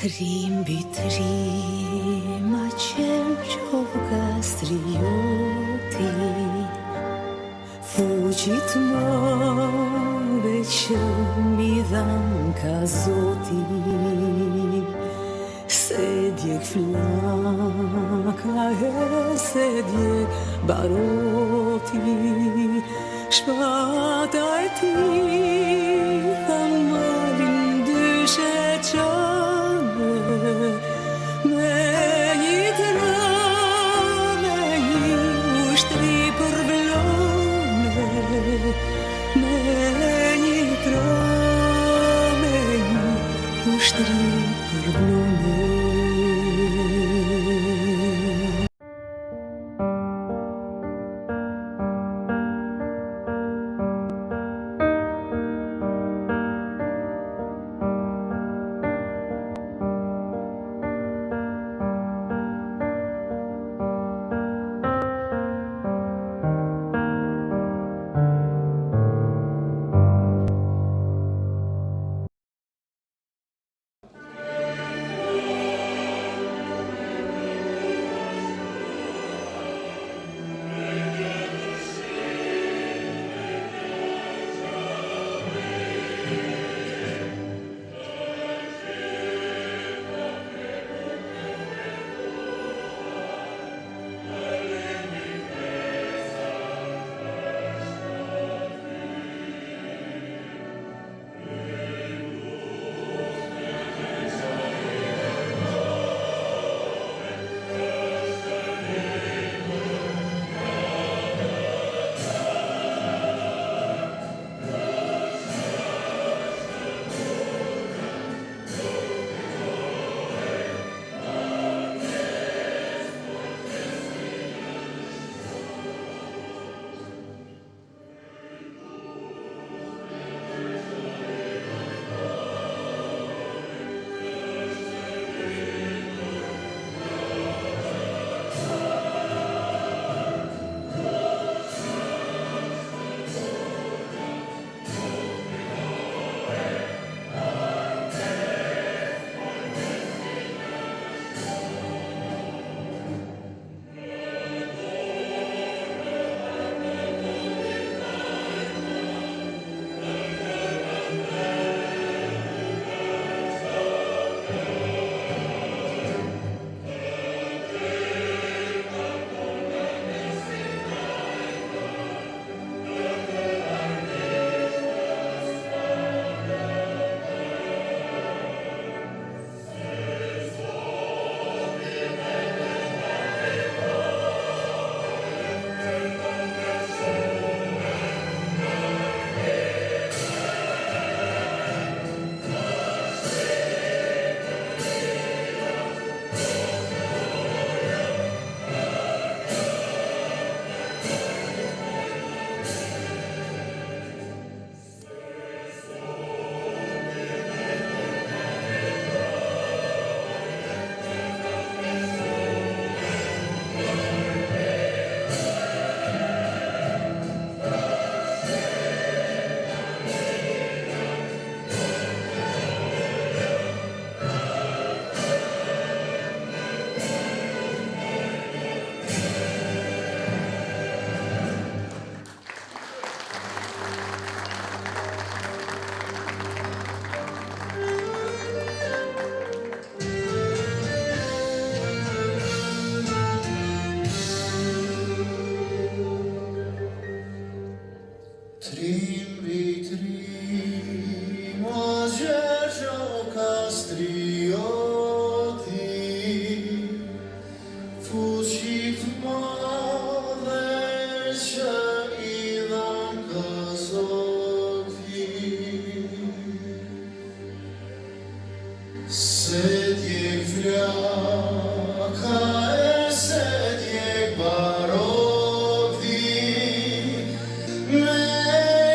Trimbi trima qenë qoka strioti, fuqit mëve që mi dham ka zoti, se djek flaka e se djek baroti, shpata e ti thanë malin dyshe qane, me një drame, një ushtri për vlone, me një drame, një ushtri për vlone. Se djek barokti, me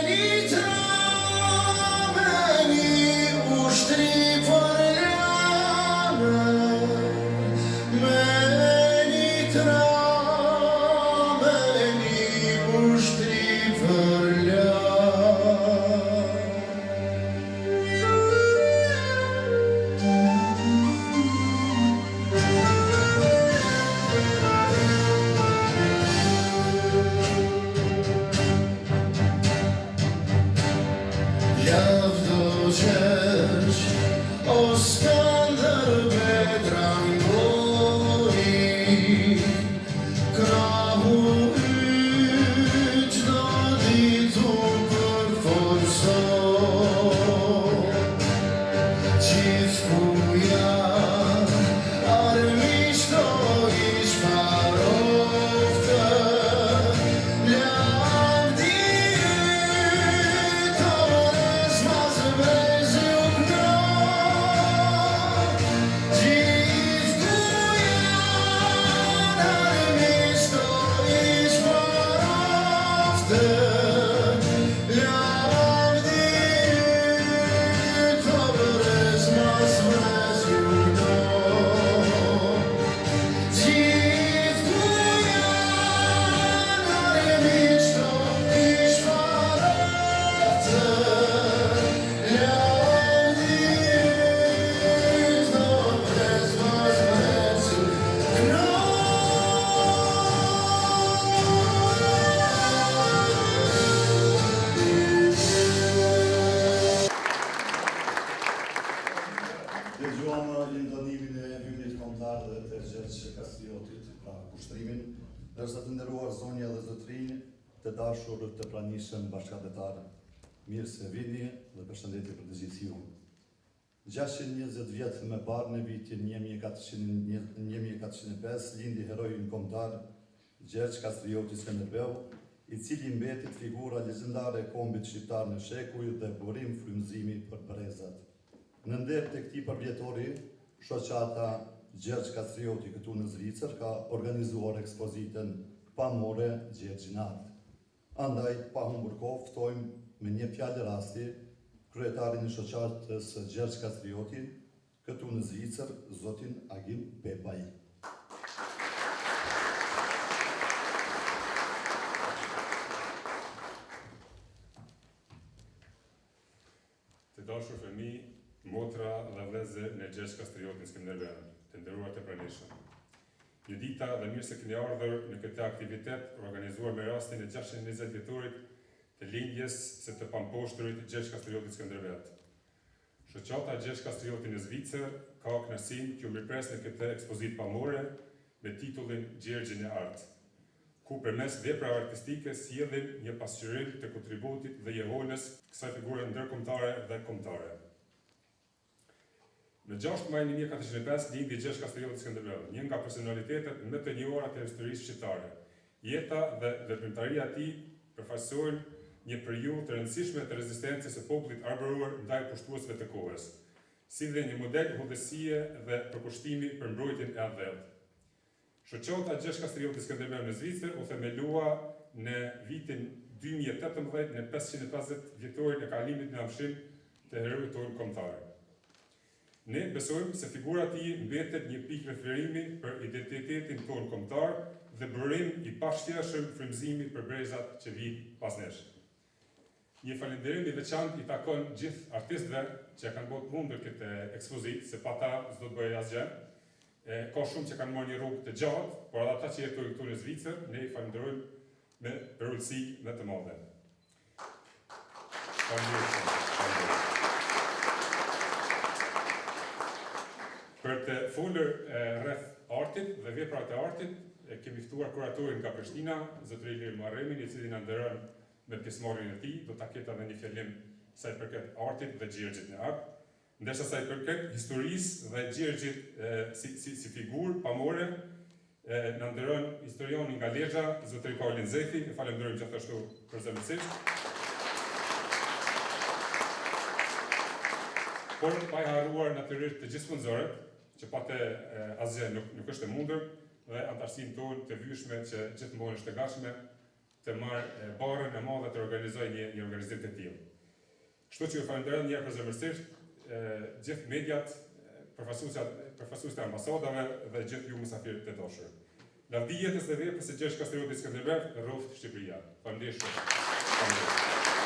të dashur të pranishëm bashkëdhetar, mirë se vini dhe përshëndetje për të gjithë ju. 620 vjetë më parë në vitin 1405 lindi herojin kombëtar Gjergj Kastrioti Skënderbeu, i cili mbetit figura legjendare e kombit shqiptar në shekuj dhe burim frymëzimi për brezat. Në nder të këtij përvjetori, shoqata Gjergj Kastrioti këtu në Zvicër ka organizuar ekspozitën Pamore Gjergjinat. Andaj, pa humbur kohë, ftojmë me një fjalë rasti kryetarin e shoqatës Gjergj Kastrioti këtu në Zvicër, zotin Agim Bebaj. Të dashur fëmijë, motra dhe vëllezër në Gjergj Kastriotin Skënderbeu, të nderuar të pranishëm. Një dita dhe mirë se keni ardhur në këtë aktivitet organizuar me rastin e 620 vjetorit të lindjes së të pamposhturit Gjergj Kastriotit Skënderbeu. Shoqata Gjergj Kastrioti në Zvicër ka kënaqësinë t'ju mirëpres në këtë ekspozitë pamore me titullin Gjergjin e Art, ku përmes veprave artistike sjellim një pasqyrim të kontributit dhe jetonës kësaj figure ndërkombëtare dhe kombëtare. Në 6 maj 1405 lindi Gjergj Kastrioti Skënderbeu, një nga personalitetet më të njohura të historisë shqiptare. Jeta dhe veprimtaria e tij përfaqësojnë një periudhë të rëndësishme të rezistencës së popullit arbëruar ndaj pushtuesve të kohës, si dhe një model udhëhesie dhe përkushtimi për mbrojtjen e atdhëut. Shoqata Gjergj Kastrioti Skënderbeu në Zvicër u themelua në vitin 2018 në 550 vjetorin e kalimit në Amshim të herojit tonë kombëtar. Ne besojmë se figura e tij mbetet një pikë referimi për identitetin tonë kombëtar dhe burim i pashqyrshëm frymëzimi për brezat që vijnë pas nesh. Një falënderim i veçantë i takon gjithë artistëve që kanë bërë mundur këtë ekspozitë, se pa ta s'do të bëhej asgjë. Ka shumë që kanë marrë një rrugë të gjatë, por edhe ata që jetojnë këtu në Zvicër, ne i falenderojmë me përulësi më të madhe. Për të folur rreth artit dhe veprat e artit, kemi ftuar kuratorin nga Prishtina, zotëri Ilir Muharremin, i cili na nderon me pjesëmarrjen e tij, do ta ketë edhe një fjalim sa i përket artit dhe Gjergjit në art, ndërsa sa i përket historisë dhe Gjergjit si figurë pamore, na nderon historiani nga Lezhë, zotëri Paulin Zethi, e falenderojmë gjithashtu përzemërsisht. Por pa i harruar natyrisht të gjithë sponsorët, që patë asgjë nuk është e mundur, dhe antarësinë tonë të vyshme që gjithmonë është e gatshme të marrë barën e madhe të organizojë një organizim të tillë. Kështu që ju falenderoj një herë përzemërsisht gjithë mediat, përfaqësues të ambasadave dhe gjithë ju mysafirë të dashur. Lavdi jetës dhe veprës së Gjergj Kastriotit Skënderbeu, rroft Shqipëria. Faleminderit.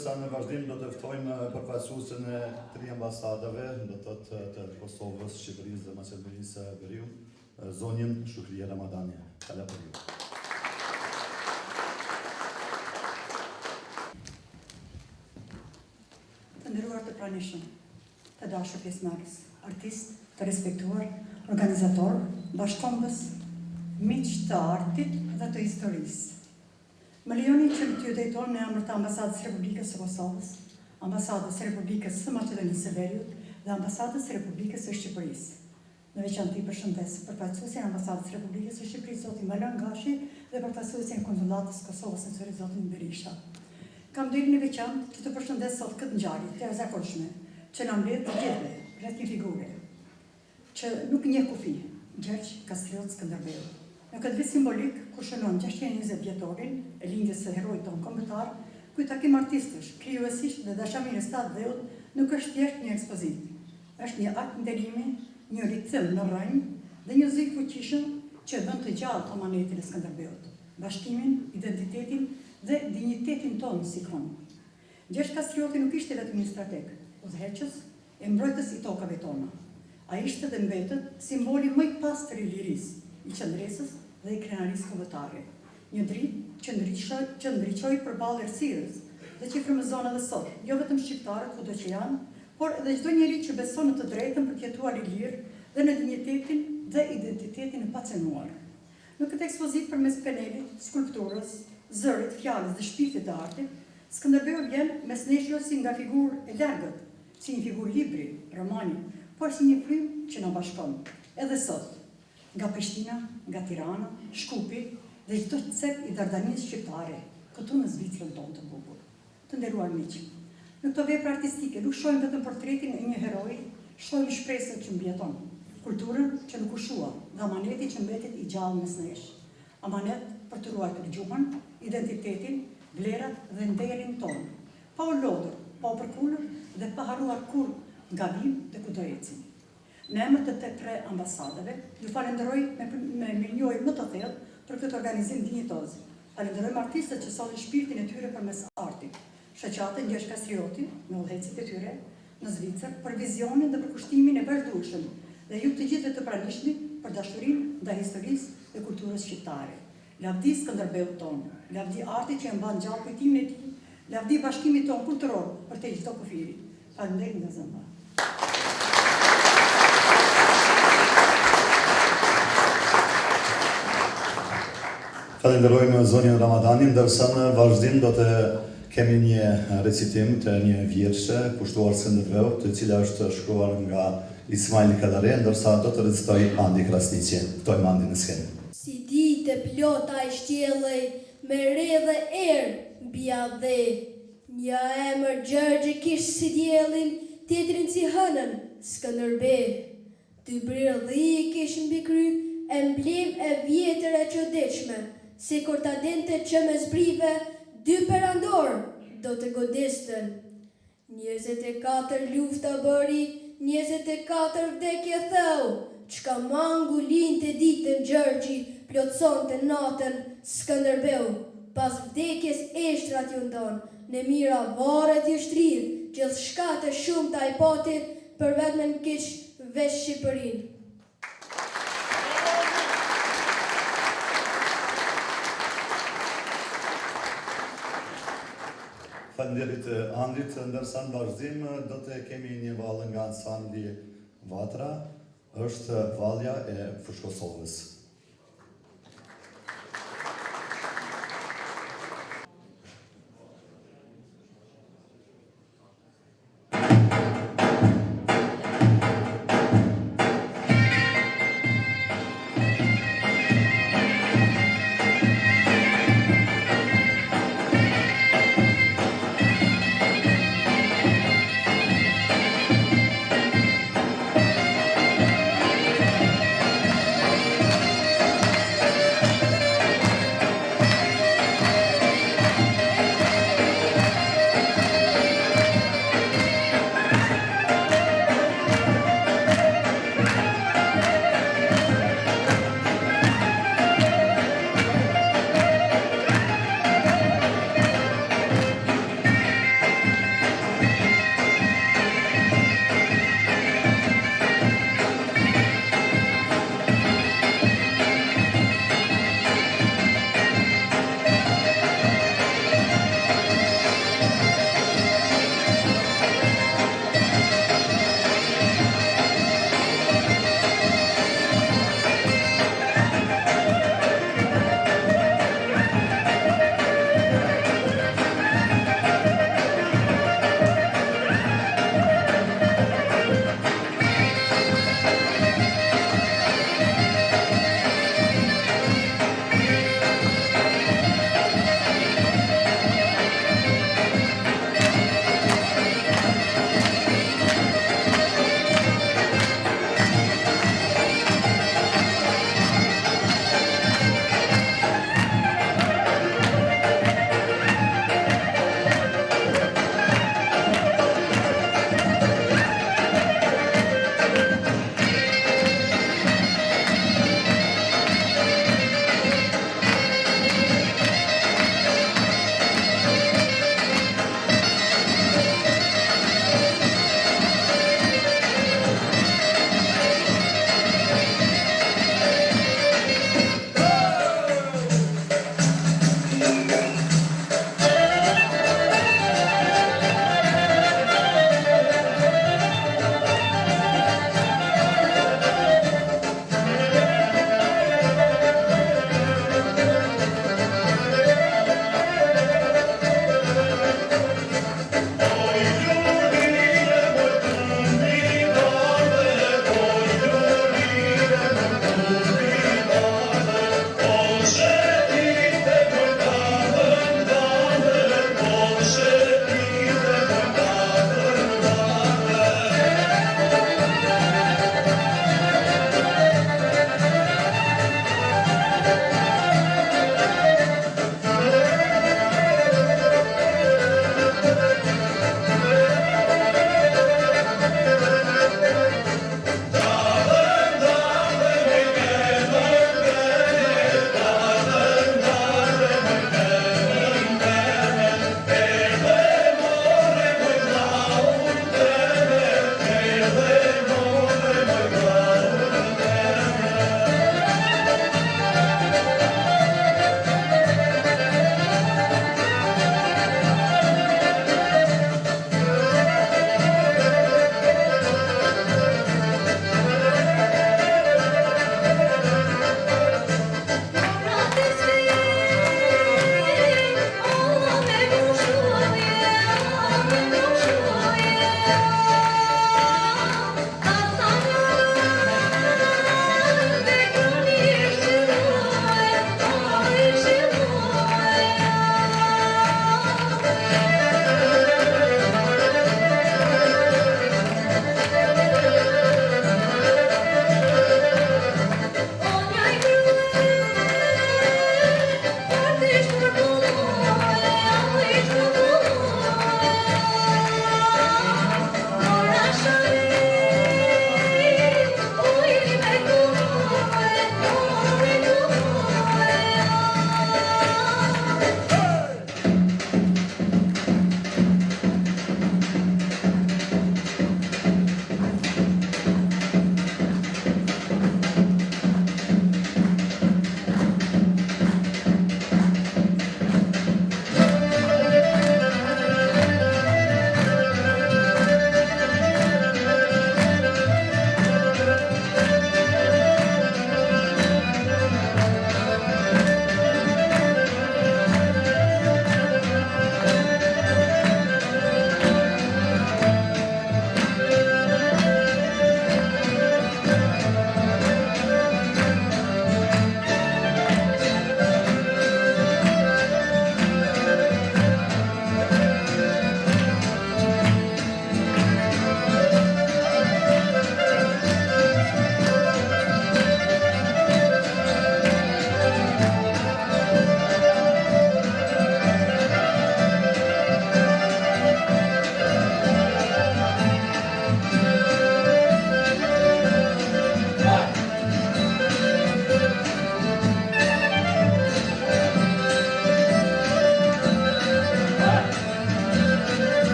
Sa në vazhdim do të ftojmë përfaqësuesën e 3 ambasadave, do të të Kosovës, Shqipërisë dhe Maqedonisë së Veriut, zonjën Shukria Ramadani. Kala për ju. Të nderuar të pranishëm, të dashur pjesëmarrës, artist, të respektuar, organizator, bashkëkombës, miq të artit dhe të historisë. Më lejoni që t'ju drejtoj në emër të Ambasadës Republikës së Kosovës, Ambasadës Republikës së Maqedonisë së Veriut dhe Ambasadës Republikës së Shqipërisë. Në veçantë përshëndes përfaqësuesin e Ambasadës Republikës së Shqipërisë, zotin Malan Gashi, dhe përfaqësuesin e Konsullatës Kosovës në Zëri, zotin Berisha. Kam deri në veçantë që të përshëndes sot këtë ngjarje të jashtëzakonshme, që na mbledh të gjithëve rreth një figure që nuk njeh kufi, Gjergj Kastrioti Skënderbeu. Në këtë vit simbolik, ku shënon 620 vjetorin e lindjes së heroit tonë kombëtar, ky takim artistësh, krijuesish dhe dashamirës të atdheut nuk është thjesht një ekspozitë. Është një akt nderimi, një rikthim në rrënjë dhe një zyk fuqishëm që bën të gjallë amanetin e Skënderbeut, bashkimin, identitetin dhe dinjitetin tonë si kombë. Gjergj Kastrioti nuk ishte vetëm një strateg, udhëheqës e mbrojtës i tokave tona. Ai ishte dhe mbetet simboli më i pastër i lirisë, i qëndresës dhe i krenarisë kombëtare. Një dritë që ndriçoi përballë errësirës dhe që frymëzon edhe sot, jo vetëm shqiptarët kudo që janë, por edhe çdo njeri që beson në të drejtën për të jetuar i lirë dhe në dinjitetin dhe identitetin e pacenuar. Në këtë ekspozitë përmes panelit, skulpturës, zërit, fjalës dhe shpirtit të artit, Skënderbeu vjen mes nesh jo si nga figurë e largët, si një figurë libri, romani, por si një frymë që na bashkon. Edhe sot, nga Prishtina, nga Tirana, Shkupi dhe çdo cep i Dardanisë shqiptare, këtu në Zvicrën tonë të bukur. Të nderuar miq, në këto vepra artistike nuk shohim vetëm portretin e një heroi, shohim shpresën që mbijeton, kulturën që nuk u shua dhe amanetin që mbetet i gjallë mes nesh. Amanet për të ruajtur gjuhën, identitetin, vlerat dhe nderin tonë, pa u lodhur, pa u përkullur dhe pa haruar kur nga vim dhe ku do ecim. Në emër të të 3 ambasadave, ju falenderoj me mirënjohje më të thellë për këtë organizim dinjitoz. Falenderojmë artistët që solin shpirtin e tyre përmes artit, shoqatën Gjergj Kastrioti me udhëhecit e tyre në Zvicër për vizionin dhe për kushtimin e vazhdueshëm dhe ju të gjithëve të pranishmit për dashurinë ndaj historisë dhe kulturës shqiptare. Lavdi Skënderbeut tonë, lavdi artit që e mban gjallë kujtimin e tij, lavdi bashkimit tonë kulturor për te çdo kufiri. Faleminderit nga zëma. Falenderojmë zonjën Ramadanin, ndërsa në vazhdim do të kemi një recitim të një vjershe kushtuar Skënderbeut, të cila është shkruar nga Ismail Kadare, ndërsa do të recitoj Andi Krasniqi. Ftojmë Andi në skenë. Si ditë plota i shtjellej, me re dhe erë bia dhe. Një emër Gjergje kish si djelin, tjetrin si hënën Skënderbe. Ty brirë dhe i kish mbi kry, emblem e vjetër e çuditshme, si kur ta dinte që me zbrive, 2 perandor do të godisten. 24 lufta bëri, 24 vdekje theu, çka mangu linte ditën Gjergji, plotson të natën Skënderbeu. Pas vdekjes eshtrat ju ndon, në mira varet ju shtrirë, gjithë shkate shumë të ajpati, për vetëm në kish veç Shqipërinë. Faleminderit Andrit, ndërsa në vazhdim do të kemi një vallë nga ansambli Vatra, është vallja e Fushkosovës.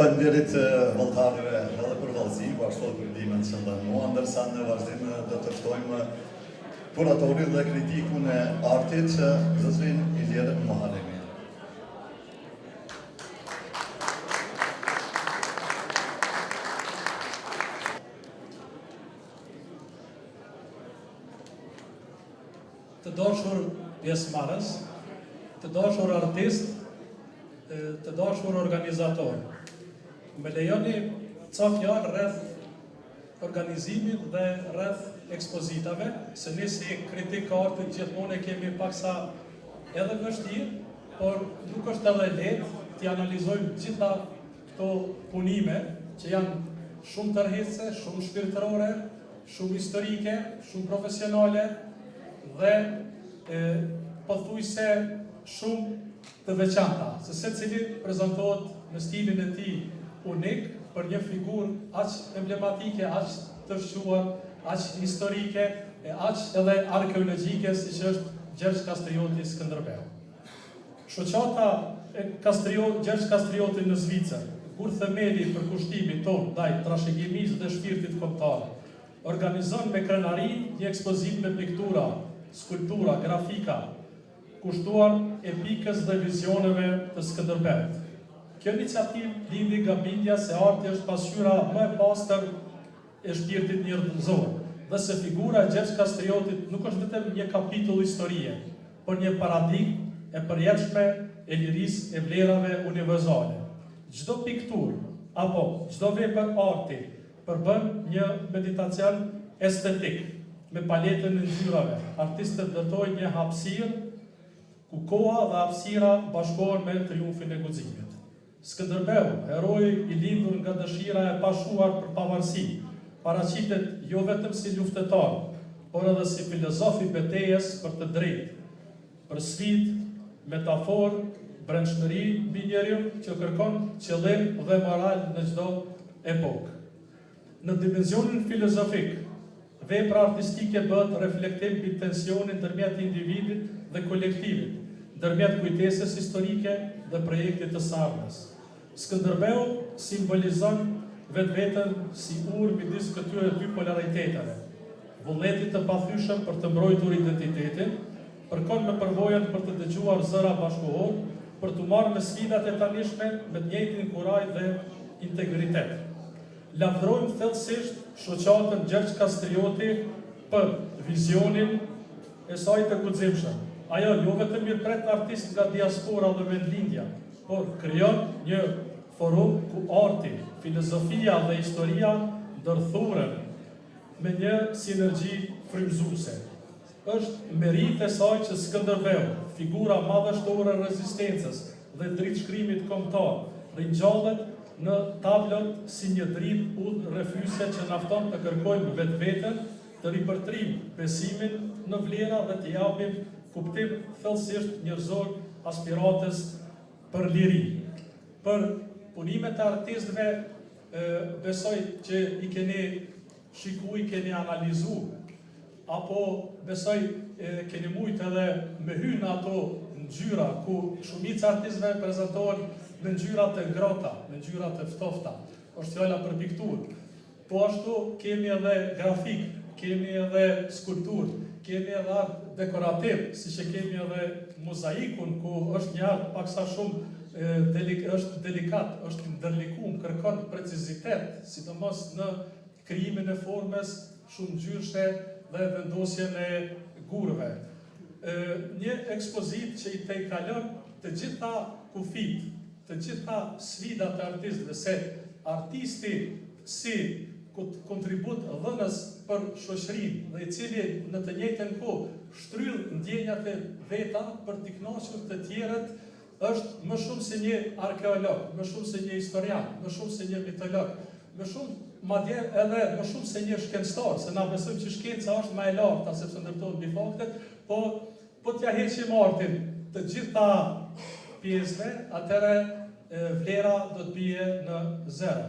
Faleminderit vallëtarëve edhe për vallëzi, po ashtu për ndihmën që ndërmuan, ndërsa në vazhdim do të ftojmë kuratorin dhe kritikun e artit, zotrin Ilir Muharremi. Të dashur pjesëmarrës, të dashur artist, të dashur organizator. Më lejoni ca fjalë rreth organizimit dhe rreth ekspozitave, se ne si kritik artit gjithmonë kemi paksa edhe vështirë, por nuk është edhe lehtë të analizojmë gjitha këto punime që janë shumë tërheqëse, shumë shpirtërore, shumë historike, shumë profesionale dhe pothuajse shumë të veçanta, se secili prezantohet në stilin e tij unik për një figurë aq emblematike, aq të shquar, aq historike e aq edhe arkeologjike siç është Gjergj Kastrioti Skënderbeu. Shoqata e Gjergj Kastrioti në Zvicër, kur themeli për kushtimin tonë ndaj trashëgimisë dhe shpirtit kombëtar, organizon me krenari një ekspozitë me piktura, skulptura, grafika, kushtuar epikës dhe vizioneve të Skënderbeut. Kjo iniciativë lindi nga bindja se arti është pasqyra më e pastër e shpirtit njerëzor, dhe se figura e Gjergj Kastriotit nuk është vetëm një kapitull historie, por një paradigmë e përjetshme e lirisë e vlerave universale. Çdo pikturë apo çdo vepër arti përbën një meditacion estetik me paletën e ngjyrave. Artistët vlerëtojnë një hapësirë ku koha dhe hapësira bashkohen me triumfin e guximit. Skënderbeu, heroi i lindur nga dëshira e pashuar për pavarësi, paraqitet jo vetëm si luftetar, por edhe si filozof i betejës për të drejtë, për sfidë, metaforë, brendshmëri mbi njeriu që kërkon qëllim dhe moral në çdo epokë. Në dimensionin filozofik, vepra artistike bëhet reflektim mbi tensionin ndërmjet individit dhe kolektivit, ndërmjet kujtesës historike dhe projektit të sardhjes. Skënderbeu simbolizon vetveten si urë midis këtyre dy polariteteve, vullnetit të pathyeshëm për të mbrojtur identitetin, përkon me përvojën për të dëgjuar zëra bashkëkohor, për të marrë me sfidat e tanishme me të njëjtin kuraj dhe integritet. Lavdrojmë thellësisht shoqatën Gjergj Kastrioti për vizionin e saj të guximshëm. Ajo jo vetëm mirëpret artist nga diaspora dhe vendlindja, por krijon një forum ku arti, filozofia dhe historia ndërthuren me një sinergji frymëzuese. Është merit e saj që Skënderbeu, figura madhështore e rezistencës dhe dritshkrimit kombëtar, ringjallet në tablot si një dritë udhërrefyese që na fton të kërkojmë vetveten, të ripërtrim besimin në vlera dhe të japim kuptim thellësisht njerëzor aspiratës për liri. Për punimet e artistëve, besoj që i keni shikuar, i keni analizuar, apo besoj keni mujt edhe me hyrë në ato ngjyra ku shumica artistëve prezantohen me ngjyra të ngrohta, me ngjyra të ftofta. Është fjala për pikturë. Po ashtu kemi edhe grafik, kemi edhe skulpturë, kemi edhe art dekorativ, siç e kemi edhe mozaikun ku është një art paksa shumë është delikat, është ndërlikuar, kërkon precizitet, sidomos në krijimin e formës shumë ngjyrshe dhe vendosjen e gurëve. Një ekspozitë që i tejkalon të gjitha kufit, të gjitha sfidat e artistëve, se artisti si kontribut dhënës për shoqërinë dhe i cili në të njëjtën kohë shtyll ndjenjat e veta për t'i kënaqur të tjerët, është më shumë se një arkeolog, më shumë se një historian, më shumë se një mitolog, më shumë madje edhe më shumë se një shkencëtar, se na besojmë që shkenca është më e larta sepse ndërtohet mbi faktet, po t'ja heqim artin të gjitha pjesëve, atëherë vlera do të bie në zero.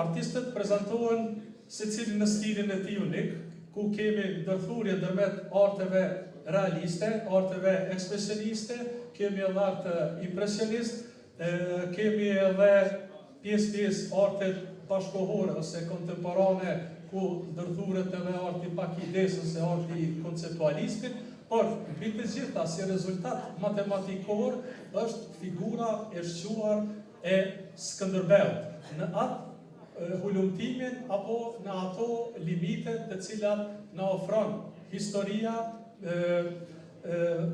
Artistët prezantohen secili në stilin e tij unik, ku kemi ndërthurje ndërmjet arteve realiste, arteve ekspresioniste, kemi edhe art impresionist Kemi edhe pjesë artet bashkohore ose kontemporane ku ndërthuret edhe arti pakides ose arti konceptualistit, por mbi të gjitha si rezultat matematikor është figura e shquar e Skënderbeut në atë hulumtimin apo në ato limite të cilat na ofron historia,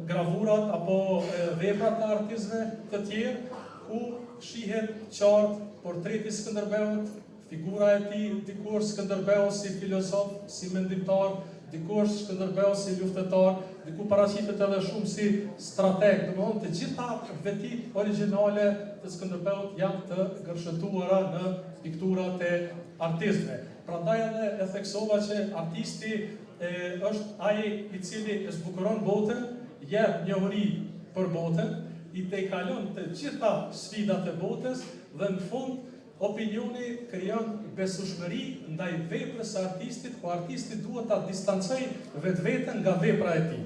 gravurat apo veprat e artistëve të tjerë, ku shihet qartë portreti i Skënderbeut, figura e tij, dikur Skënderbeu si filozof, si mendimtar, dikur Skënderbeu si luftëtar, diku paraqitet edhe shumë si strateg. Domthonë të gjitha vetit origjinale të Skënderbeut janë të gërshëtuara në pikturat e artistëve. Prandaj edhe e theksova që artisti është ai i cili e zbukuron botën, jep njohuri për botën, i tejkalon të gjitha sfidat e botës dhe në fund opinioni krijon besueshmëri ndaj veprës së artistit, ku artisti duhet ta distancojë vetveten nga vepra e tij.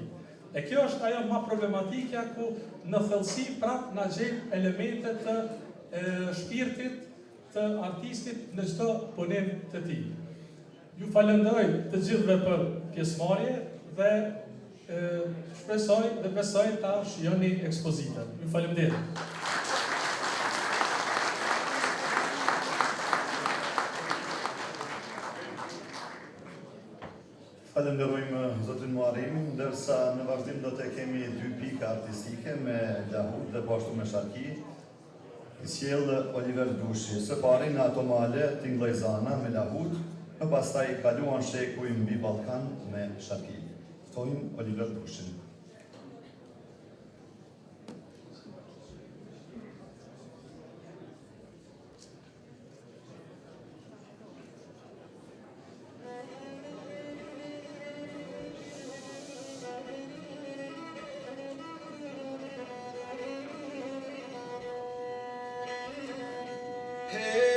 E kjo është ajo më problematika ku në thellësi prap na gjejmë elemente të shpirtit të artistit në çdo punim të tij. Ju falenderoj të gjithëve për pjesëmarrje dhe shpresoj dhe besoj ta shijoni ekspozitën. Ju faleminderit. Falenderojmë zotin Muharrim, ndërsa në vazhdim do të kemi 2 pika artistike me Lahut dhe bashkë me Sharki. I sjell Oliver Dushi, së pari në ato male Tinglojzana me Lahut, më pastaj kaluan shekuj mbi Ballkan me Sharki. Ftojmë Oliver Dushin. Hey!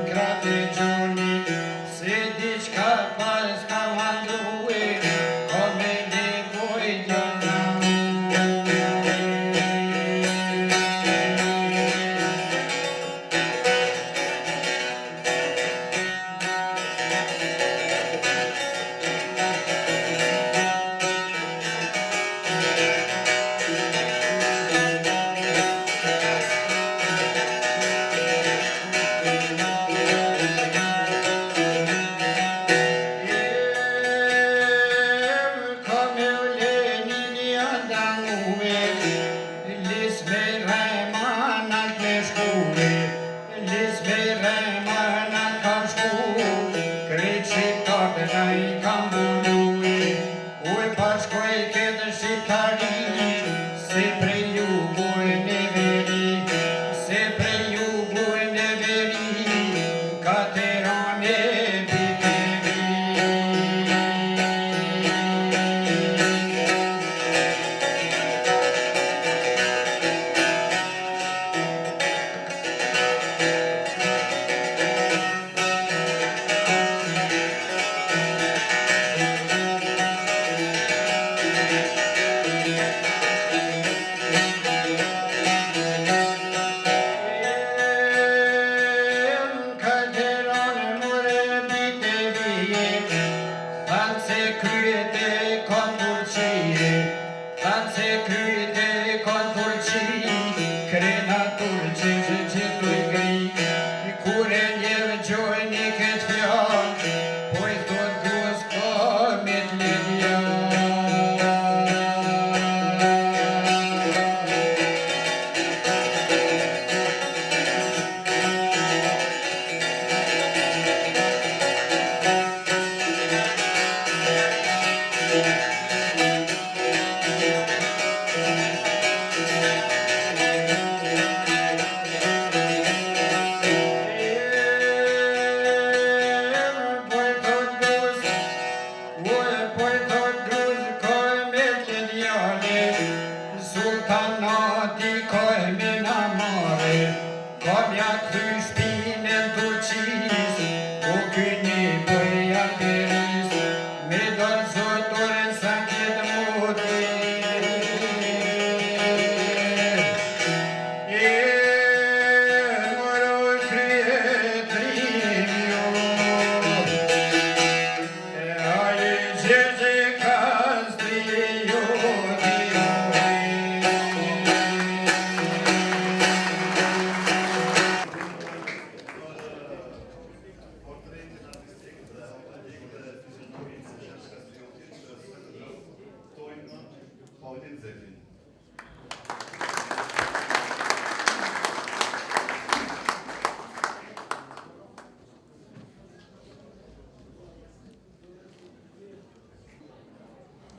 krate gjoni, se diçka pas ka mandrue, ko me nevoj djona.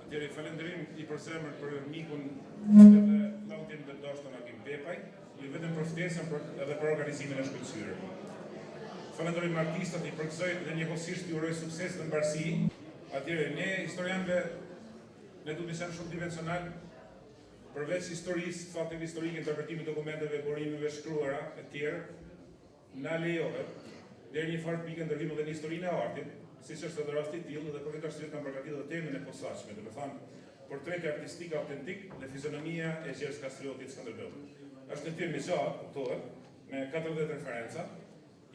Atëherë falënderim I përsemër për mikun edhe vllautin të dashur Akim Pepaj, ju vetëm për ftesën edhe për organizimin e shkëlqyer. Falenderojmë artistat, I përgëzoj dhe njëkohësisht I uroj sukses dhe mbarësi. Atëherë ne historianëve ne duhet të jemi shumë dimensional, përveç historisë, fakteve historike, interpretimit dokumenteve, burimeve shkruara e tjerë, na lejohet deri një farë pikë ndërhim edhe në historinë e artit, siç është edhe rasti I tillë dhe për këtë arsye kam përgatitur edhe temën e posaçme, do të thonë portreti artistik autentik dhe fizionomia e Gjergj Kastriotit Skënderbeu. Është një temë e gjatë, kuptohet, me 40 referenca.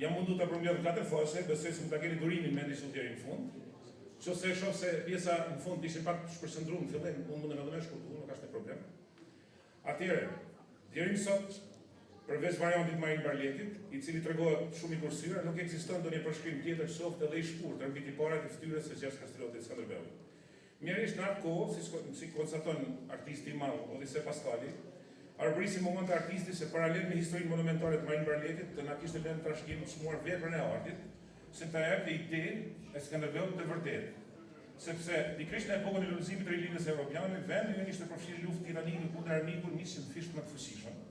Jam mundur ta përmbledh 4 foshe, besoj se mund ta keni durimin me ndihmë deri në fund. Nëse shoh se pjesa në fund ishte pak shpërshëndruar në fillim, unë mundem edhe më shkurtuar, nuk ka asnjë problem. Atëherë, deri më sot, përveç variantit Marin Barletit, I cili tregohet shumë I kursyer, nuk ekziston ndonjë përshkrim tjetër qoftë edhe I shkurtër mbi tiparat e fytyrës së Gjergj Kastriotit Skënderbeu. Mjerisht në atë kohë, si konstaton artisti I madh Odise Paskali, arbrisi moment të artistit se paralel me historinë monumentale të Marin Barletit, të na kishte lënë trashëgim të çmuar veprën e artit, se ta japte idenë e Skënderbeut të vërtetë. Sepse pikërisht në epokën e lulëzimit të rilinës evropiane, vendi ishte përfshirë luftë titanike kundër armikut 100 fisht më të fuqishëm.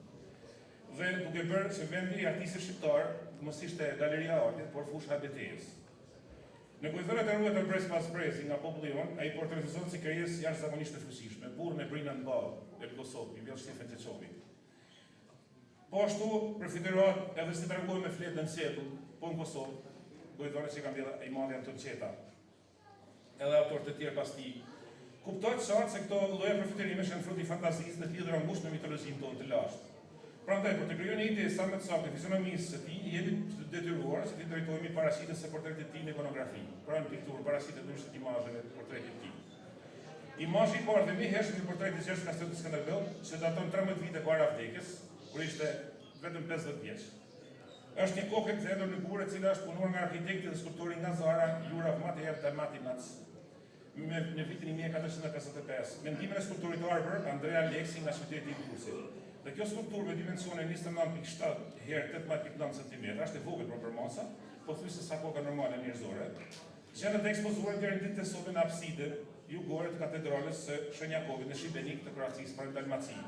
Dhe duke bërë që vendi I artistëve shqiptar mos ishte galeria e artit, por fusha e betejës. Në kujtërat e rrugët të brez pas brezi nga populli jon, ai portretizohet si krijesë jashtëzakonisht e fuqishme, burr me brina në ballë, del Kosovi, I vjell Stefan Çeçovi. Po ashtu përfituohet edhe si treguar me fletën në sekull, po në Kosovë, gojdore që kam bjela e madhe janë të qeta, edhe autorët e tjerë pas ti. Kuptojtë qartë se këto lloje përfitërime janë fruti fantazisë dhe lidhur angusht me mitologjinë tonë të lashtë. Prandaj, për të krijuar një ide sa më të saktë fizionomisë së tij, jemi të detyruar që të drejtohemi paraqitjes së portretit të tij në ikonografi, pra në pikturë, paraqitjet ndryshme të imazheve të portretit të tij. Imazhi i parë dhe më i hershëm i portretit të Gjergj Kastrioti Skënderbeu, që daton 13 vite para vdekjes, kur ishte vetëm 50 vjeç. Është një kokë e kthyer në burë e cila është punuar nga arkitekti dhe skulptori nga Zara, Jura Matejev dhe Mati Nac. Në vitin 1455, me ndihmën e skulptorit arbër Andrea Leksi nga qyteti i Durrësit. Dhe kjo skulpturë me dimensione 29.7 herë 18.9 cm, është e vogël për masa, pothuajse sa koka normale njerëzore. Gjendet e ekspozuar deri në ditën e sotme në abside jugore të katedrales së Shenjakovit në Shibenik të Kroacisë pranë Dalmacisë.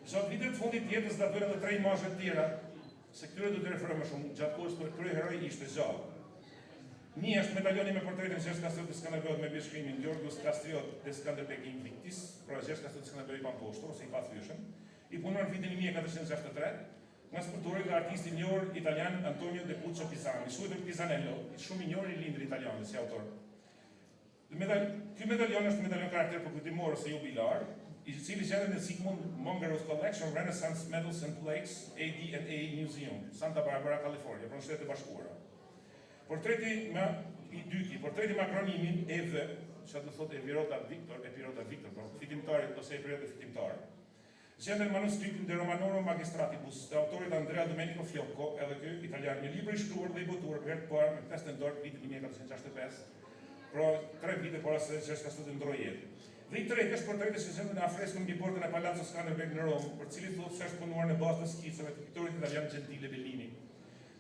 Gjatë viteve të fundit të jetës datojnë edhe 3 imazhe të tjera, se këtyre do të referoj më shumë gjatë kohës për krye heroi ishte gjallë. Një është medalioni me portretin Gjergj Kastrioti Skënderbeu me bishkrimin Georgios Kastriot de Skanderbeg Invictis, pra Gjergj Kastrioti Skënderbeu i pamposhtur ose i pathyeshëm, i punuar në vitin 1463 nga skulptori dhe artisti i njohur italian Antonio de Puccio Pisani, quajtur Pisanello, shumë i njohur i lindër italian si autor. Ky medalion është medalion karakter përkujtimor ose jubilar, i cili gjendet në Sigmund Mongero's Collection Renaissance Medals and Plaques AD&A Museum, Santa Barbara, California, pranë Shtetet e Bashkuara. Portreti me akronimin EV, që do thotë Epirota Victor, fitimtari ose Epirota fitimtar. Gjendet manuskriptin De Romanoro Magistratibus të autorit Andrea Domenico Fiocco, edhe ky italian, një libër i shkruar dhe i botuar për herë të parë në Pestendorf vitin 1465, pra 3 vite para se Gjergj Kastrioti ndroi jetë. Dhe i tretë është portreti që gjendet në afreskën mbi portën e Palazzo Skanderbeg në Rom, për cilin thotë se është punuar në bazë të skicave të piktorit italian Gentile Bellini.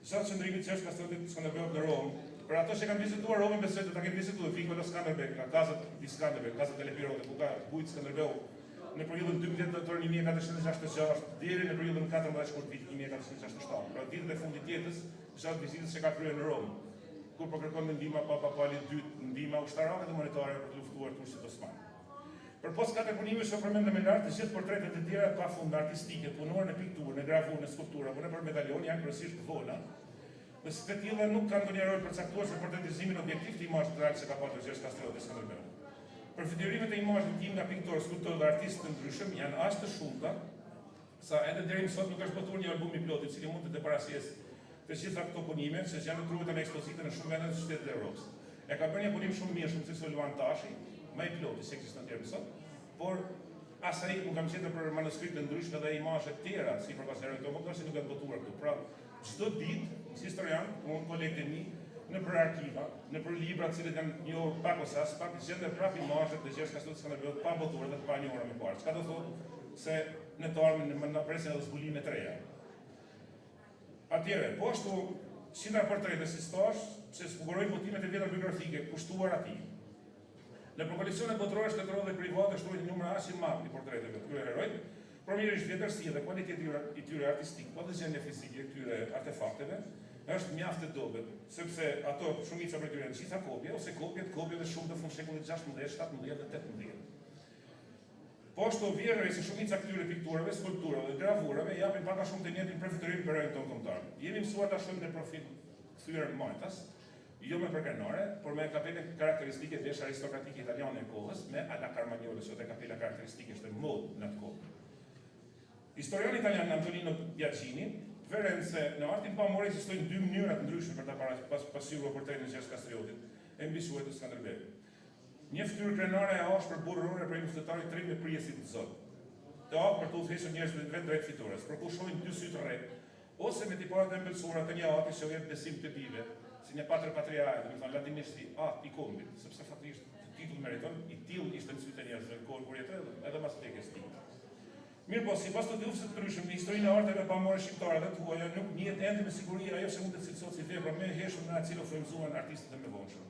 Gjatë qëndrimit Gjergj Kastrioti Skënderbeu në Rom, për ato që kanë vizituar Romën, besoj të ta kenë vizituar Vicolo Skanderbeg, nga kazat di Skanderbeg, kazat e Lepirote, ku ka bujt Skënderbeu në periudhën 12 dhjetor 1466 deri në periudhën 14 shkurt vit 1467. Pra ditët e fundit të jetës, gjatë vizitës që ka kryer në Rom, kur po kërkon ndihmë Papalit II, ndihmë ushtarake dhe monetare për të luftuar turqit osman. Përpos katër punime që përmendëm më lart, të gjithë portretet e tjera pafund artistike, punuar në pikturë, në gravurë, në skulptura, apo nëpër medalion janë kryesisht vola. Dhe si të tilla nuk kanë ndonjë rol përcaktuar për portretizimin objektiv të imazhit real që ka pasur Gjergj Kastrioti Skënderbeu. Përfiturimet e imazhit tim nga piktor, skulptor dhe artistë të ndryshëm janë aq të shumta, sa edhe deri më sot nuk është botuar një album i plotë i cili mund të parasjesë të gjitha këto punime që janë ndruar në ekspozita në shumë vende të Shtetit të Evropës. E ka bërë një punim shumë mirë, shumë si Luan Tashi, më i plotë se ekziston deri më sot, por asaj nuk kam gjetur për manuskripte ndryshme dhe imazhe të tjera si për pasërën këto, por që nuk janë botuar këtu. Pra, çdo ditë si historian, unë kolekte mi në për arkiva, në për libra të cilët janë njohur pak ose as pak, gjendet prapë imazhe të Gjergj Kastrioti Skënderbeu pa botuar dhe të pa njohura më parë. Çka do thotë se në të ardhmen na presin edhe zbulime të reja. Atëherë, po ashtu qindra portrete si stosh, që zbulojnë motivet e vjetra biografike kushtuar atij. Në koleksionet botërore, shtetërore dhe private shtrohet një numër aq i madh i portreteve të këtyre herojve, përmirërisht vjetërsia dhe kualiteti i tyre artistik, po dhe gjendja fizike e këtyre artefakteve është mjaft e dobët, sepse ato shumica prej tyre janë gjitha kopje ose kopje të kopjeve shumë të fund shekullit 16, 17 dhe 18. Po ashtu vjerëri se shumica këtyre pikturave, skulpturave dhe gravurave japin pak a shumë të njëjtin përfiturim për heroin tonë kombëtar. Jemi mësuar ta shohim në profil kthyer Majtas, jo me përkrenore, por me kapele karakteristike të vesh aristokratike italiane e kohës, me alla Carmagnole, që të kapela karakteristike është mod në atë kohë. Historiani italian Antonino Biagini veren se në artin pamor ekzistojnë 2 mënyra të ndryshme për ta pasqyruar portretin e Gjergj Kastriotit, e mbishur të Skënderbeu. Një fytyrë krenare e ashpër burrore për illustratorit trim me prijesit të zot. Të aftë për të udhëhequr njerëzit vetë drejt fitores, për ku shohin 2 sy të rreth, ose me tiparat e embelsuara të një ati që jep besim të bive, si një patër patriare, do të thonë latinisht i kombit, sepse faktikisht titulli meriton, i tillë ishte në sytë e njerëzve në kohën kur jetoi edhe pas vdekjes së tij. Mirë po, sipas studiuesve të ndryshëm në historinë e arteve pamore shqiptare dhe të huaja nuk njihet ende me siguri ajo që mund të cilësohet si vepra më e hershme në atë cilë frymëzuan artistët e mëvonshëm.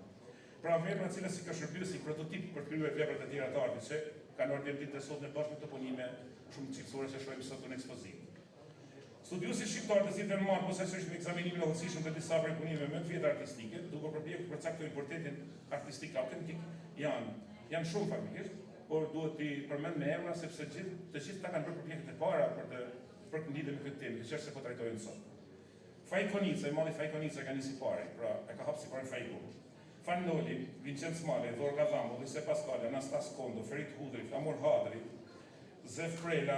Pra vepra e cila si ka shërbyer si prototip për të krijuar veprat e tjera të artit që kanë ardhur ditë të sotme bashkë me këto punime shumë cilësore që shohim sot në ekspozitë. Studiuesit shqiptarë të zgjidhen më posaçërisht me ekzaminimin e hollësishëm të disa prej punimeve më të vjetra artistike, duke përpjekur të përcaktojnë portretin artistik autentik, janë shumë familjesht, por duhet t'i përmend me emra sepse të gjithë ta kanë bërë përpjekje të para për të lidhur me këtë temë, që është se po trajtojnë sot. Fajkonica, i mali Fajkonica ka nisi pari, pra e ka hapë si pari Fajku. Fannoli, Vincenz Male, Dorga Dhambo, Lise Pasquale, Anastas Kondo, Ferit Hudri, Flamur Hadri, Zef Prela,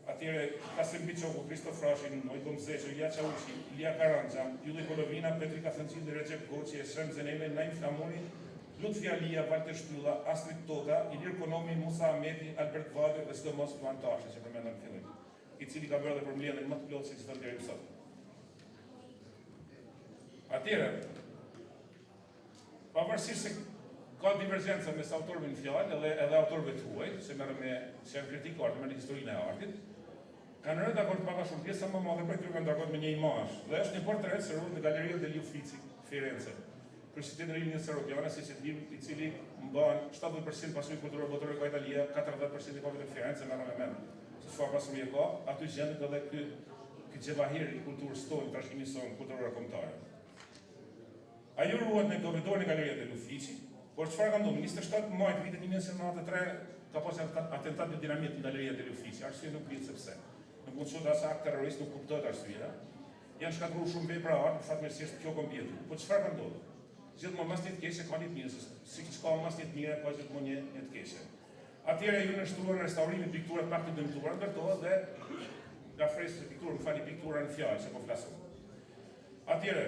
atyre Kasim Biçoku, Kristof Rashin, Nojkom Zeqo, Ilja Qaushi, Ilja Karanja, Juli Kolovina, Petri Kathënqin, Recep Goqi, Esrem Zenele, Naim Flamuri, Lutfia Lia, Valter Shtylla, Astrid Toda, Ilir Konomi, Musa Ahmeti, Albert Vade dhe sidomos Duan Tashe, që përmenda në fillim, i cili ka bërë dhe për mbledhjen më të plotë si që thënë deri më sot. Atyre, pavarësisht se ka divergjenca mes autorëve në fjalë edhe autorëve të huaj, se merren me janë kritik art, me historinë e artit, kanë rënë dakord pak a shumë pjesa më madhe për këtyre kanë dakord me një imazh. Dhe është një portret se rrugë në Galleria degli Uffizi, Firenze. Kryeqytetin e ri i Europiane, si që dim, i cili mban 70% pasuri kulturore botërore ka Italia, 40% i ka vetëm Firenze, merrem me mend. Se çfarë pasuri e ka, aty gjendet edhe ky xhevahir i kulturës tonë, trashëgiminë sonë kulturore kombëtare. Ajo ruhet në korridorin e Galleria degli Uffizi, por çfarë ka ndodhur? 27 maj vitit 1993 ka pasur atentat me dinamit në Galleria degli Uffizi. Arsye nuk dihet se pse. Nuk mund të thotë as akt terrorist, nuk kuptohet arsyeja. Janë shkatërruar shumë vepra art, fatmirësisht kjo kombiet. Po çfarë ka ndodhur? Gjithmonë mas një të keqe ka një të mirë, siç ka mas një të mirë, ka gjithmonë një të keqe. Atëherë ju nështruar restaurimin e pikturave pak të dëmtuara, ndërtohet dhe nga freskët e pikturave, fali piktura në fjalë, se po flasim. Atëherë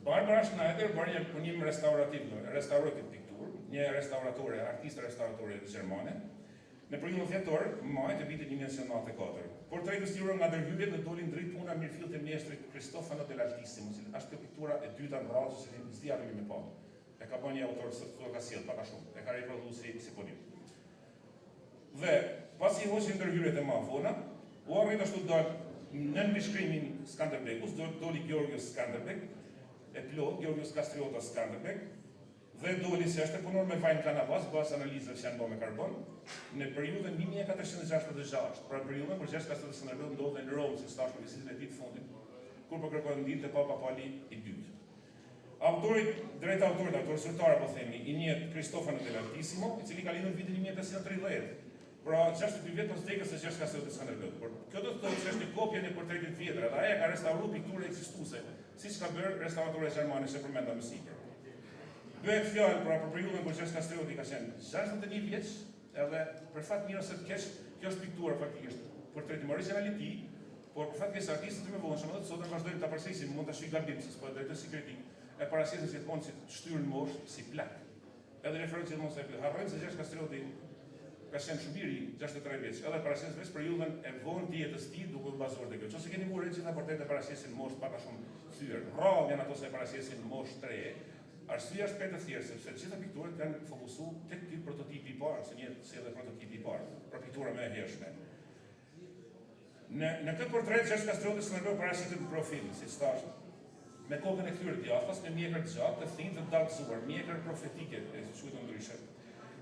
Barbara Schneider bërë një punim restaurativ, restauroi këtë pikturë, një restauratore, artiste restauratore gjermane, në periudhën dhjetor, maj të vitit 1994. Portreti stiluar nga ndërhyrjet dhe dolin drejt puna mirëfillt e mjeshtrit Cristofano dell'Altissimo, që është piktura e dyta në radhë që s'di arrimi me pa. E ka bërë një autor së ka sjell pak a shumë, e ka riprodhuar si punim. Dhe pasi hoqi ndërhyrjet e mafona, u arrit ashtu dal në mbishkrimin Skanderbegos, doli Georgios Skanderbeg, e plot, Georgios Kastriota Skanderbeg, dhe doli se është e punor me vajnë kanavas, bas analizët që janë bërë me karbon, në periudhën 1466, pra periudhën kur Gjergj Kastrioti Skanderbeu ndodhej në Romë, si stash për vizitën e tij të fundit, kur po kërkoi ndihmë te Papa Pali i dytë. Drejt autorit, autor zyrtar po themi, i njihet Cristofano dell'Altissimo, i cili ka lindur vitin 1530. Pra 62 vjet pas vdekjes së Gjergj Kastrioti Skanderbeu. Por kjo do të thotë se është një kopje në portretit vjetër, dhe ai ka restauruar pikturën ekzistuese, siç ka bërë restauratorët gjermanë që përmenda më sipër. Bëhet fjalë pra për periudhën kur Gjergj Kastrioti ka qenë 61 vjeç, edhe për fat mirë ose të keq, kjo është piktura faktikisht portreti origjinal i tij, por për fat keq artistët më vonë, domethënë sot vazhdojnë ta përsërisin, mund ta shijë gabim, se po drejtë si kritik, e paraqesin gjithmonë si shtyrë mosh, si plak. Edhe referohet gjithmonë se harrojnë se Gjergj Kastrioti ka qenë shumë i ri, 63 vjeç, edhe paraqes vetë periudhën e vonë të jetës së tij duke u bazuar te kjo. Nëse keni vënë gjitha portretet paraqesin mosh pak a shumë thyer. Rrallë janë ato se paraqesin mosh 3. Arsyeja është të thjeshtë, sepse gjitha pikturat kanë fokusuar tek ky prototip i parë, se një si edhe prototipi i parë, pra piktura më e hershme. Në këtë portret Gjergj Kastrioti Skanderbeu paraqitet në profil, siç thash, me kokën e kthyer djathtas, me mjekër të gjatë, të thënë të dallgzuar, mjekër profetike, e quajtur ndryshe,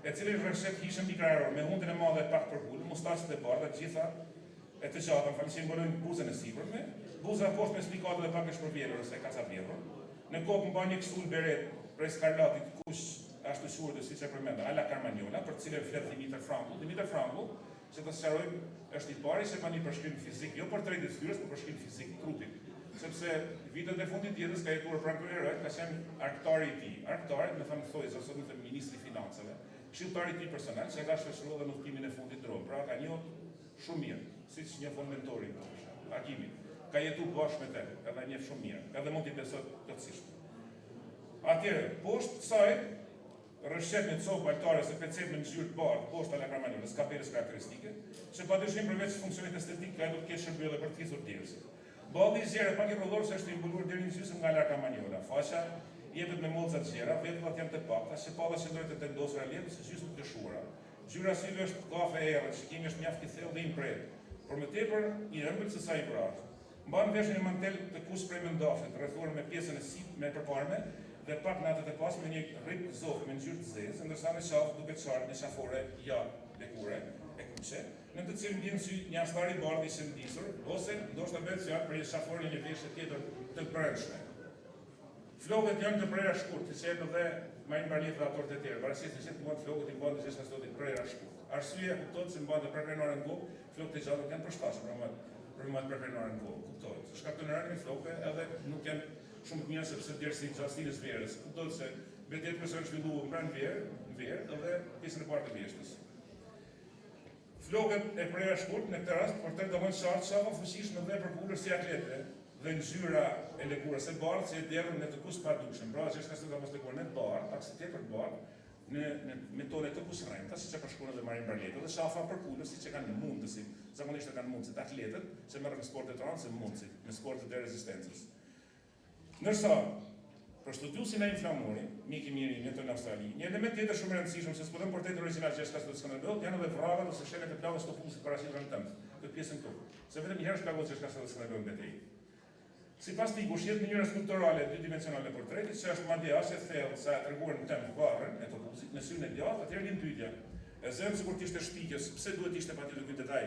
e cili rrëshet hishën mbi krahëror, me hundën e madhe pak përpul, mustaqet e bardha, gjitha e të gjata, falësim bëlojnë buzën e sipërme, buza poshtë me spikatë dhe pak e shpërvjelur ose kaca vjedhur. Në kokë mban një ksul beret prej skarlatit kush ashtu quhet siç e përmenda, alla Carmagnola, për të cilën flet Dimitër Franku. Dimitër Franku, që të sqarojmë, është i pari që bën një përshkrim fizik, jo portreti i fytyrës, por përshkrim fizik trupit. Sepse vitet e fundit të jetës ka jetuar pranë kryerët, ka qenë arktari i tij. Arktari, më thënë thojë, ose më thënë ministri i financave. Këshilltari i tij personal, që ka shfaqur edhe në udhëtimin e fundit të Rom. Pra ka njohur shumë mirë, siç njeh mentori i tij, Akimi. Ka jetuar bashkë me të, edhe njeh shumë mirë, edhe mund t'i besoj plotësisht. Atëherë, poshtë kësaj rrëshet me copë altare se pecet me ngjyrë të bardhë, poshtë alla Carmagnola, skapelës karakteristike, që padyshim përveç funksionit estetik ka do të ketë shërbyer edhe për të thithur djersë. Balli i zgjerë pak i rrollor se është i mbuluar deri në gjysmë nga alla Carmagnola. Faqa jepet me mollca të zgjera, vetullat janë të pakta, shepalla qëndrojnë të tendosura lehtë se gjysmë të dëshuara. Ngjyra syve është kafe e errët, shikimi është mjaft i thellë dhe i mpret, por më tepër i ëmbël se sa i vrarë. Mban veshën një mantel të kush prej mendafshit, rrethuar me pjesën e sipër me përparme dhe pak natët e pas me një rrip zofë me ngjyrë të zezë, ndërsa në qafë duket qartë një shafore dekure e kuqe, në të cilën vjen sy një ashtar i bardhë i shëndisur, ose ndoshta bëhet fjalë për një shafore një veshje tjetër të brendshme. Flokët janë të prera shkurt, që jep edhe më i mbarlit dhe autorët e tjerë. Paraqesit që mund flokët i mban të Gjergj Kastrioti prera shkurt. Arsyeja kuptohet se mban të prerënore në gojë, flokët e gjatë janë përshtatshëm, problemat përkrenare në kohë, kuptohet. Se shkaktonarën e floke edhe nuk janë shumë të mira sepse djersi gjastinës verës. Kuptohet se mbetjet personë zhvilluar pranë verë edhe pjesën e parë të vjeshtës. Flokët e preja shkurt në këtë rast portret domon shartë sa fuqishme dhe përpulur si atlete dhe ngjyra e lëkurës së bardhë që e derën në të kusht pa dukshëm. Pra që është mos lëkurë në të bardhë, pak si tepër të bardhë, në metode të kushrejta, siç e përshkruan edhe Marin Barleto, dhe shafa përpulur siç e kanë mundësi, zakonisht e kanë mundësit atletët që merren në sportet të rëndë se mundësit, në sportet e rezistencës. Ndërsa për studiusin e inflamori, mik i mirë në Australi, një element tjetër shumë i rëndësishëm se s'po them portretin origjinal që është të Skënderbeut, janë edhe vragat ose shenjat e plagës të pulsit paraqitur në tënd, këtë pjesën këtu. Se vetëm një herë shplagohet që është të Skënderbeut betejë. Sipas tij, kush jetë mënyra skulptorale dydimensionale e portretit, që është madje as e thellë sa e treguar në temë varrën e topusit, në syrin e djathtë, atëherë vjen pyetja. E zëm sikur të ishte shpikjes, pse duhet ishte patjetër ky detaj?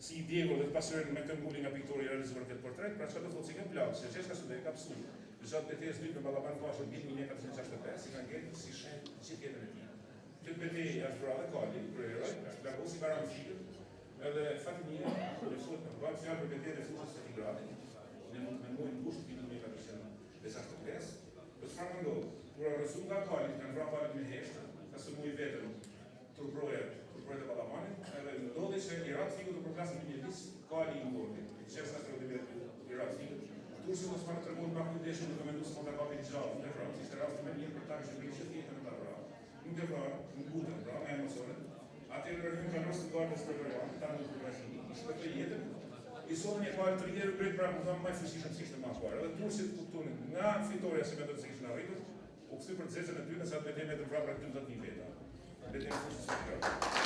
Si i Diego dhe të pasojën me këtë nguli nga piktori realizuar këtë portret, pra çfarë do thotë si ka plagë, se çeska sot e ka psuar. Gjatë betejës dytë në Ballaban Pashën vitin 1465, si kanë gjetur si shenjë që tjetër e tij. Këtë betejë është vrarë Kali, kryeroi, është plaguar si garantikë, edhe Fatimia, në sot në Ballaban janë betejë të fushës së Tigradit. Në mujnë ngushtë vitin 1465, për çfarë ndodh? Kur arrestuan nga Kali, kanë vrarë Kalin me heshtë, ka së mujë vetëm turprojet e Ballabanit, edhe ndodhi që i rat fiku të përplasën në mjedis, Kali i ngordi, qeska strategjit i rat fiku. Tursi mos marrë tregon pa kujdesshëm duke menduar se mund ta kapin gjallë, në Francë, ishte rasti më mirë për ta që bëri shëtitën e ta vrarë. Nuk e vrarë, nuk butën, pra me emocionet. Atëherë rrugën kanë rostë gardës për Korean, ta nuk përgjigj. Ishte për jetën. I sonë një palë të rrjedhur krejt pra më thonë më fuqishëm se ishte më parë. Edhe tursit kuptonin nga fitoria se vetë se kishin arritur, u kthy për xhezën e tyre sa të betejë me të vrarë 12.000 veta. Betejë fushës së Tigradit.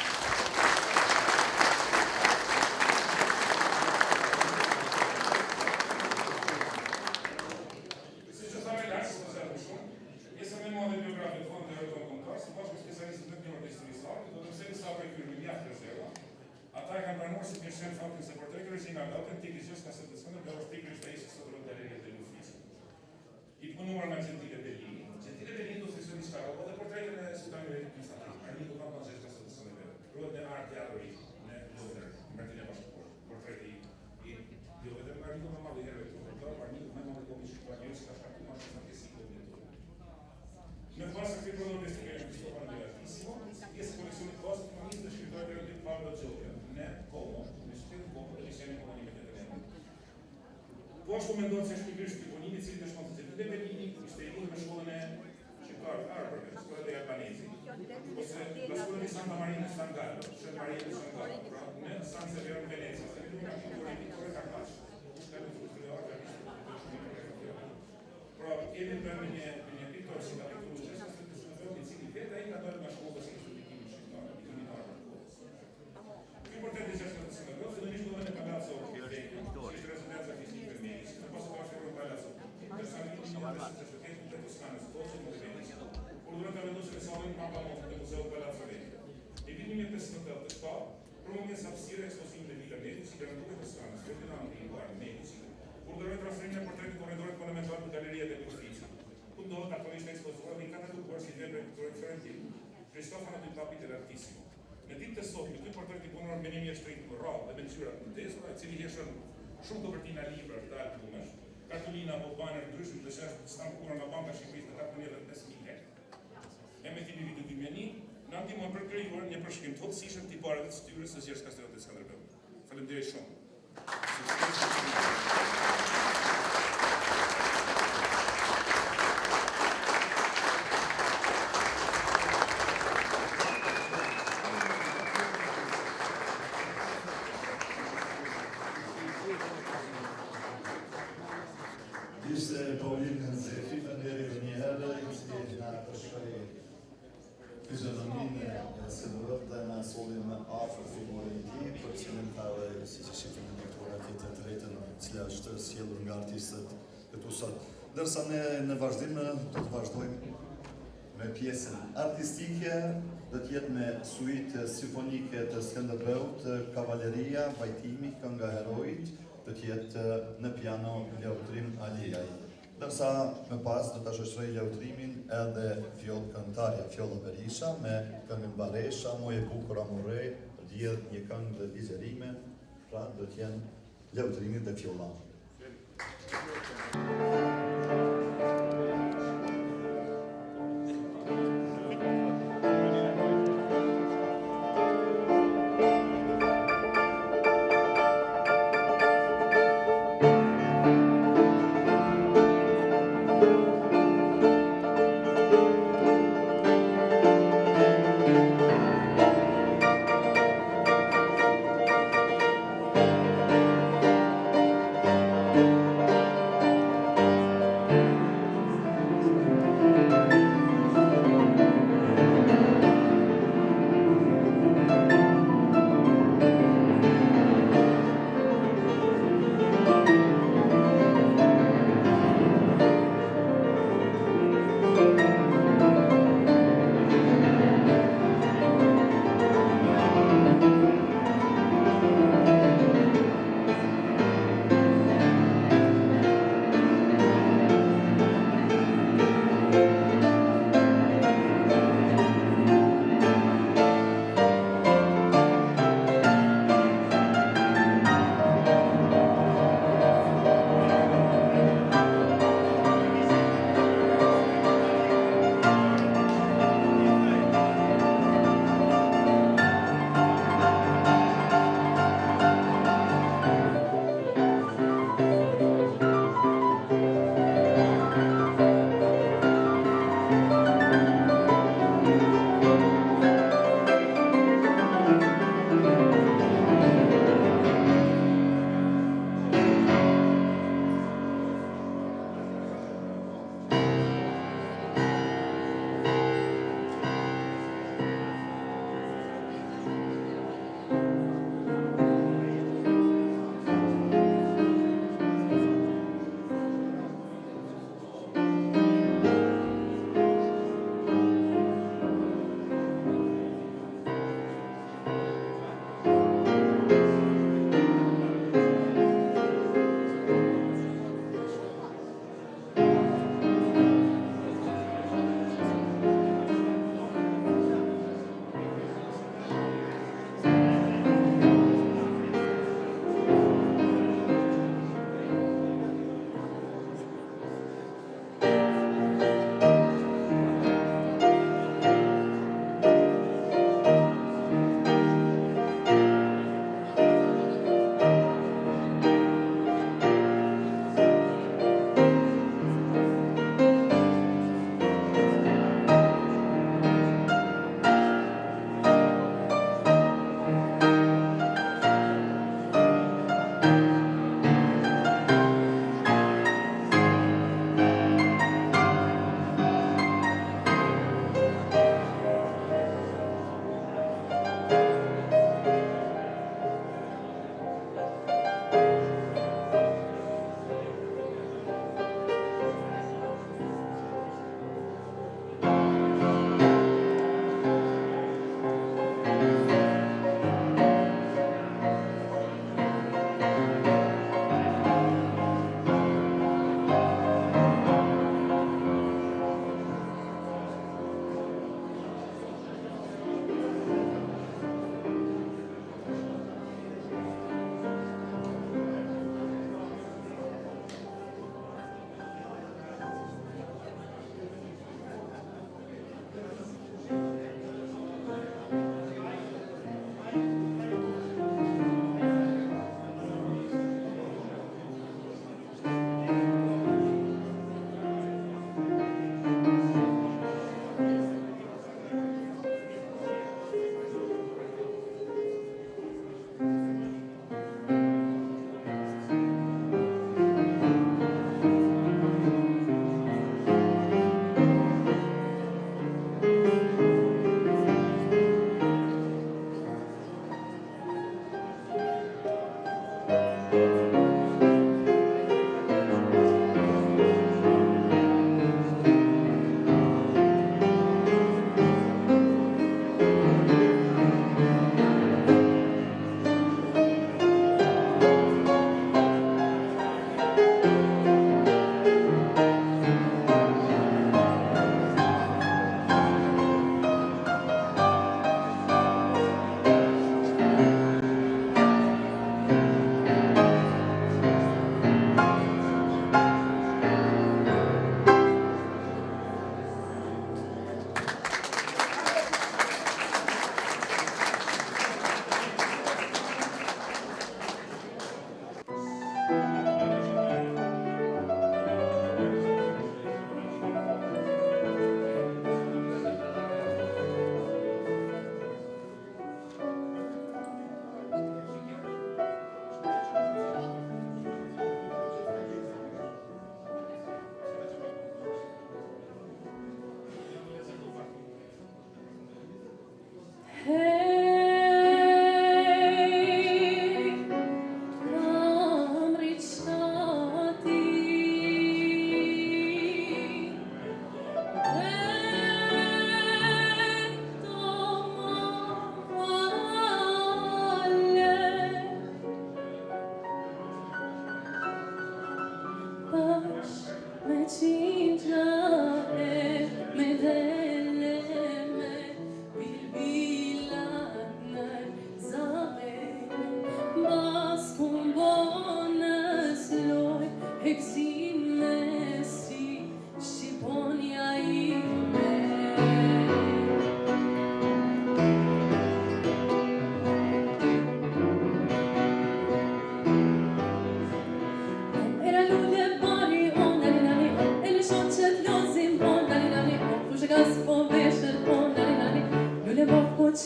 Ata e kanë pranuar si pjesën faktin se portreti origjinal autentik i Gjergj Kastel të Skënderbeut është pikërisht ai që sot rrot galeritë të Lufisë. I punuar nga Gentile Bellini. Gentile Bellini do të thosë diçka, po dhe portretin e sultanit Konstantin. Ai do të thonë Gjergj Kastel të Skënderbeut. Rrot në art teatri në Londër, Martina Bashkëpor. Portreti i jo vetëm Marino më madh i herë këtu, por Marino më madh i shqiptarëve që ka shkaktuar më shumë se në base a këtë prodhë investigation Cristofano De Altissimo, pjesë koleksionit bazë të manisë të shkritarëve të Paolo Gioia, në Como, në shtetin Como dhe liseni ekonomike të Veneto. Po ashtu mendohet se shpikërisht Piponini, i cili në shkollën e Bellini ishte i lidhur me shkollën e shqiptarëve Arbërve, shkollën e Albanezi, ose la shkolla di Santa Marina San Gallo, San Maria di San Gallo, pra në San Severo në Venezia, se lidhur nga Pittore Carpaccio, shkallën e shkollëve pra edhe për një piktor si ka i cili vetë ai ka dalë nga shkolla si studentimi shqiptar, i kriminal në kohë. Ky portret i Gjergj Kastel të Skënderbeut fillimisht do në Palazzo Vecchio, ishte rezidenca fizike e Medici, në pas u transferuar në Palazzo. Ndërsa në vitin 1968 në Toskanës, Pozzo në Venezia, kur durante la vendosje e sallën Papamonte në Museu Palazzo Vecchio. Në vitin 1987, promovjes hapësire ekspozimi në Villa Medici, garantuar Toskanës, Ferdinand Pinguar Medici, kur duroi transferimin e portretit korridorit monumental në Galleria de Giustizia. Ndodhet aktualisht ekspozuar dhe i kataloguar si vepër piktorik florentin, Cristofano di Papi dell'Altissimo. Në ditë të sotme, ky portret i punuar me një mjeshtrim rrallë dhe me ngjyra të ndezura, i cili heshën shumë kopertina libra të albumesh, kartolina apo baner ndryshme dhe që është stampuar nga Banka e Shqipërisë në 4.500 lekë. Emetimi vitit 2001 na ndihmon për krijuar një përshkrim të hollësishëm tipareve të shtyrës së Gjergj Kastel të Skënderbeut. Faleminderit shumë. Ishte Paulinë Zefi, faleminderit një herë, ishte nga përshkoj fizionominë e Skënderbeut dhe nga solli më afër figurën e tij, për cilën ka dhe si që shifën në fotografitë të drejtën, cila është sjellur nga artistët këtu sot. Ndërsa ne në vazhdim do të vazhdojmë me pjesën artistike, do të jetë me suitë simfonike të Skënderbeut, Kavaleria, Vajtimi, Kënga e Herojit, do të jetë në piano Leutrim Aliaj. Ndërsa më pas do ta shoqëroj Leutrimin edhe fjollë këngëtarja Fjolla Berisha me këngën Baresha, Moje bukur amorej, lidh një këngë dhe vizerime, pra do të jenë Lëvëtrimit dhe fjolla.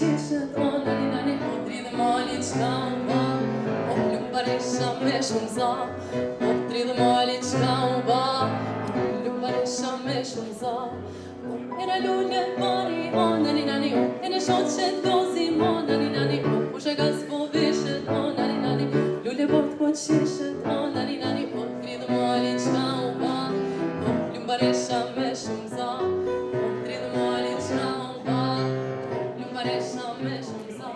qishët, o nani nani, o dridhe mali qka u ba, o lumbaresha me shumë za, o dridhe mali qka u ba, o lumbaresha me shumë za. O era lule pari, o nani nani, o e në shoqet dozim, o nani nani, o kushe gaz po vishët, o nani nani, lule bort po qishët, o nani nani, o dridhe mali qka u ba, o lumbaresha me shumë za, o dridhe mali qka u ba, o lumbaresha me shumë za.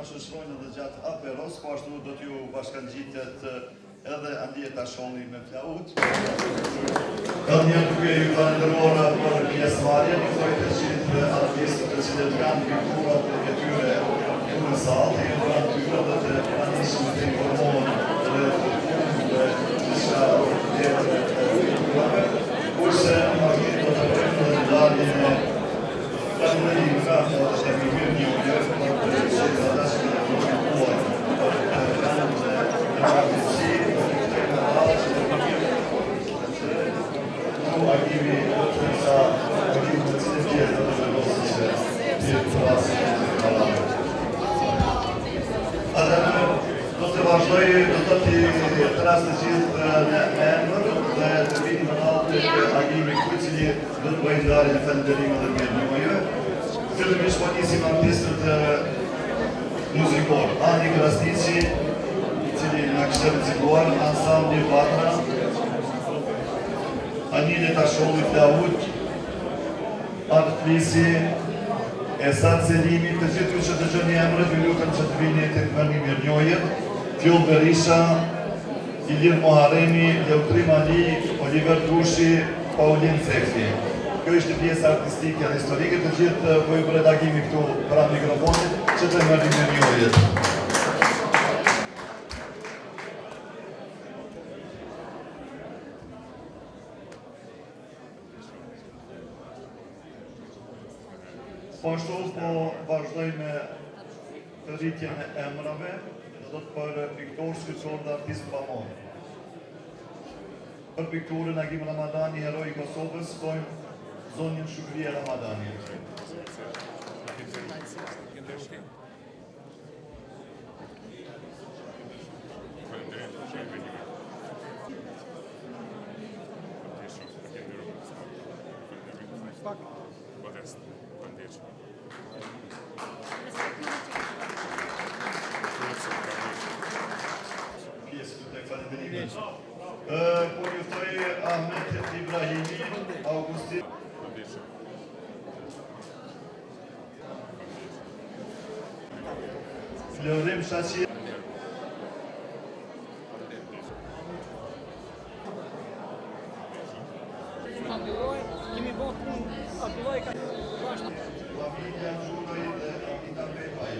shoqërojnë edhe gjatë aperos, po ashtu do t'ju bashkangjitet edhe Andje Tashoni me flaut. Kanë një duke ju falenderuara për pjesëmarrjen, ju thoj të gjithë artistët të cilët kanë figurat e tyre në sallë, të jenë atyre dhe të anishëm të informohen dhe diçka tjetër e figurave, kurse më gjithë do të përëm dhe ndarjen e falenderim nga të shemi mirë një ujërë për të gjithë ata që në përkuar për të kanë dhe në artisi, archivi sa archivi të cilë tjetë të vendosë që tjetë të rasë të Atëherë, do të vazhdoj, do të rasë të gjithë në emër dhe të vinë më nalë të archivi kuj cili do të bëjnë darjen e falënderimit dhe mirënjohjeve. Fillimisht po nisim artistët muzikor, Ani Krasnici, i cili na kishte rrezikuar ansambli Vatra, Anile Tashoni flaut, Art Flisi, Esat Selimi, të gjithë që të gjëni emrët, ju lutem që të vini të këmërni mirënjohjet, Fjoll Berisha, Ilir Moharemi, Leutrim Ali, Oliver Tushi, Paulin Cekli. Kjo ishte pjesë artistike dhe historike, të gjithë po ju redagimi këtu pranë mikrofonit, që të mërni mirënjohjet. Po ashtu po vazhdoj me të rritjen e emrave, do të për piktor, shkëqor dhe artist famor. Për pikturën Agim Ramadani, heroi i Kosovës, stojmë zonjën Shukria Ramadani. Po juftoj Ahmet Ibrahimi, Augustin. Florim Shachi. Familja Gjuroj dhe Amita Pepaj.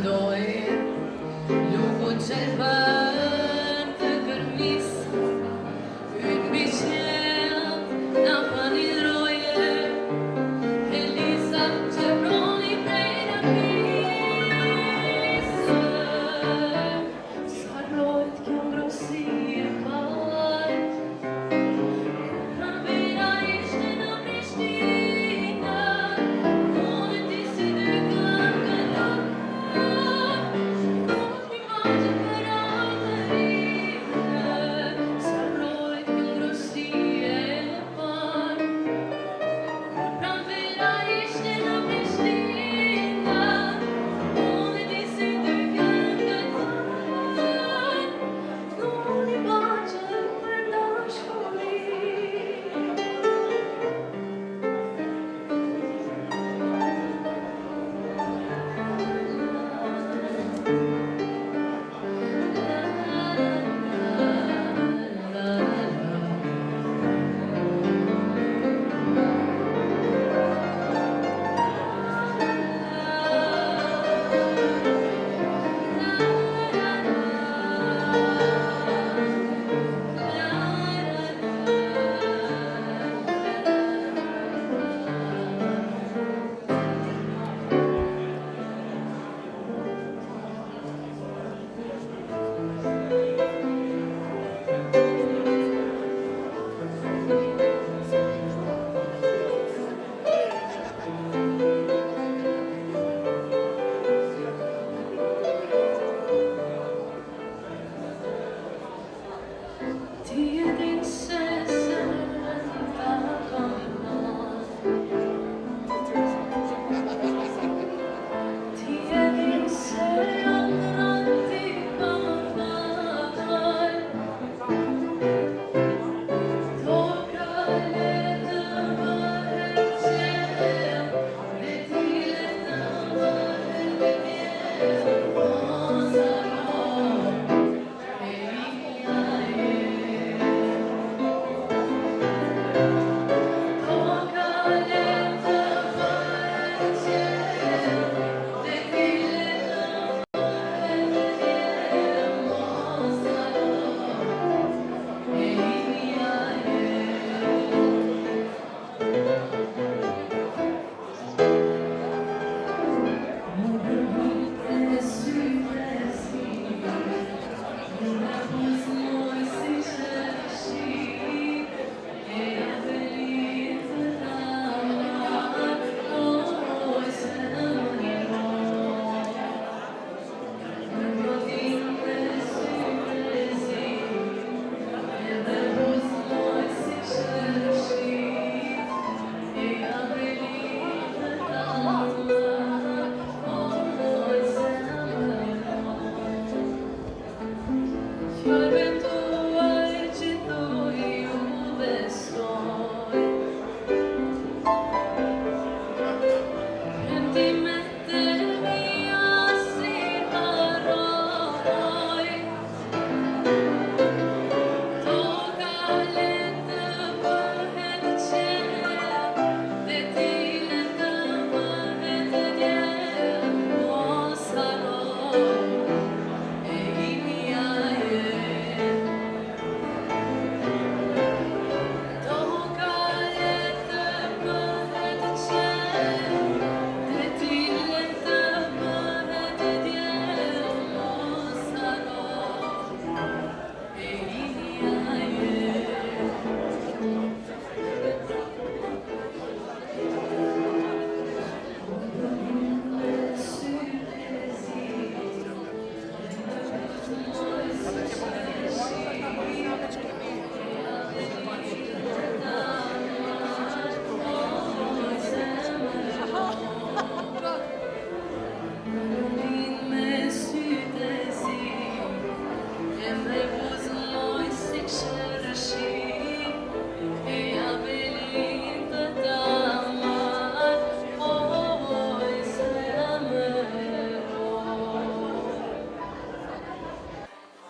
doj, luku qelbën të kërmis, yt mbi qelë na panidroje, Elisa që broni prej nëmisë. Sa rojt kjo ngrosi e kajt, Pranvera ishte në Prishtinë, unë ti si dy këngëtar, nuk imazhe për atërinë. Sa rojt kjo ngrosi e kajt, Pranvera ishte në Prishtinë, unë ti si dy këngëtar, nuk imazhe për Ti e din se zemrën ta kam marrë. Ti e din se ëndrrat ti kam falë. Toka le të bëhet qelë, dhe ti le të bëhet vjerë. Mos harro, e imja je. Toka le të bëhet qelë, dhe ti le të bëhet vjerë. Mos harro, e imja je. Më përbut e sytë e zi, më nervos moj si shërshi, e apelit të damar, oj se në njëro. Më përbut e sytë e zi, më nervos moj si shërshi, e apelit të damar, oj se në njëro. Fjalëve tuaj që thuj ju besoj, Premtimet e mia si harroj. Toka le të bëhet qelë, dhe ti le të bëhet vjerë. Mos harro, e imja je. Toka le të bëhet qelë, dhe ti le të bëhet vjerë. Mos harro, e imja je.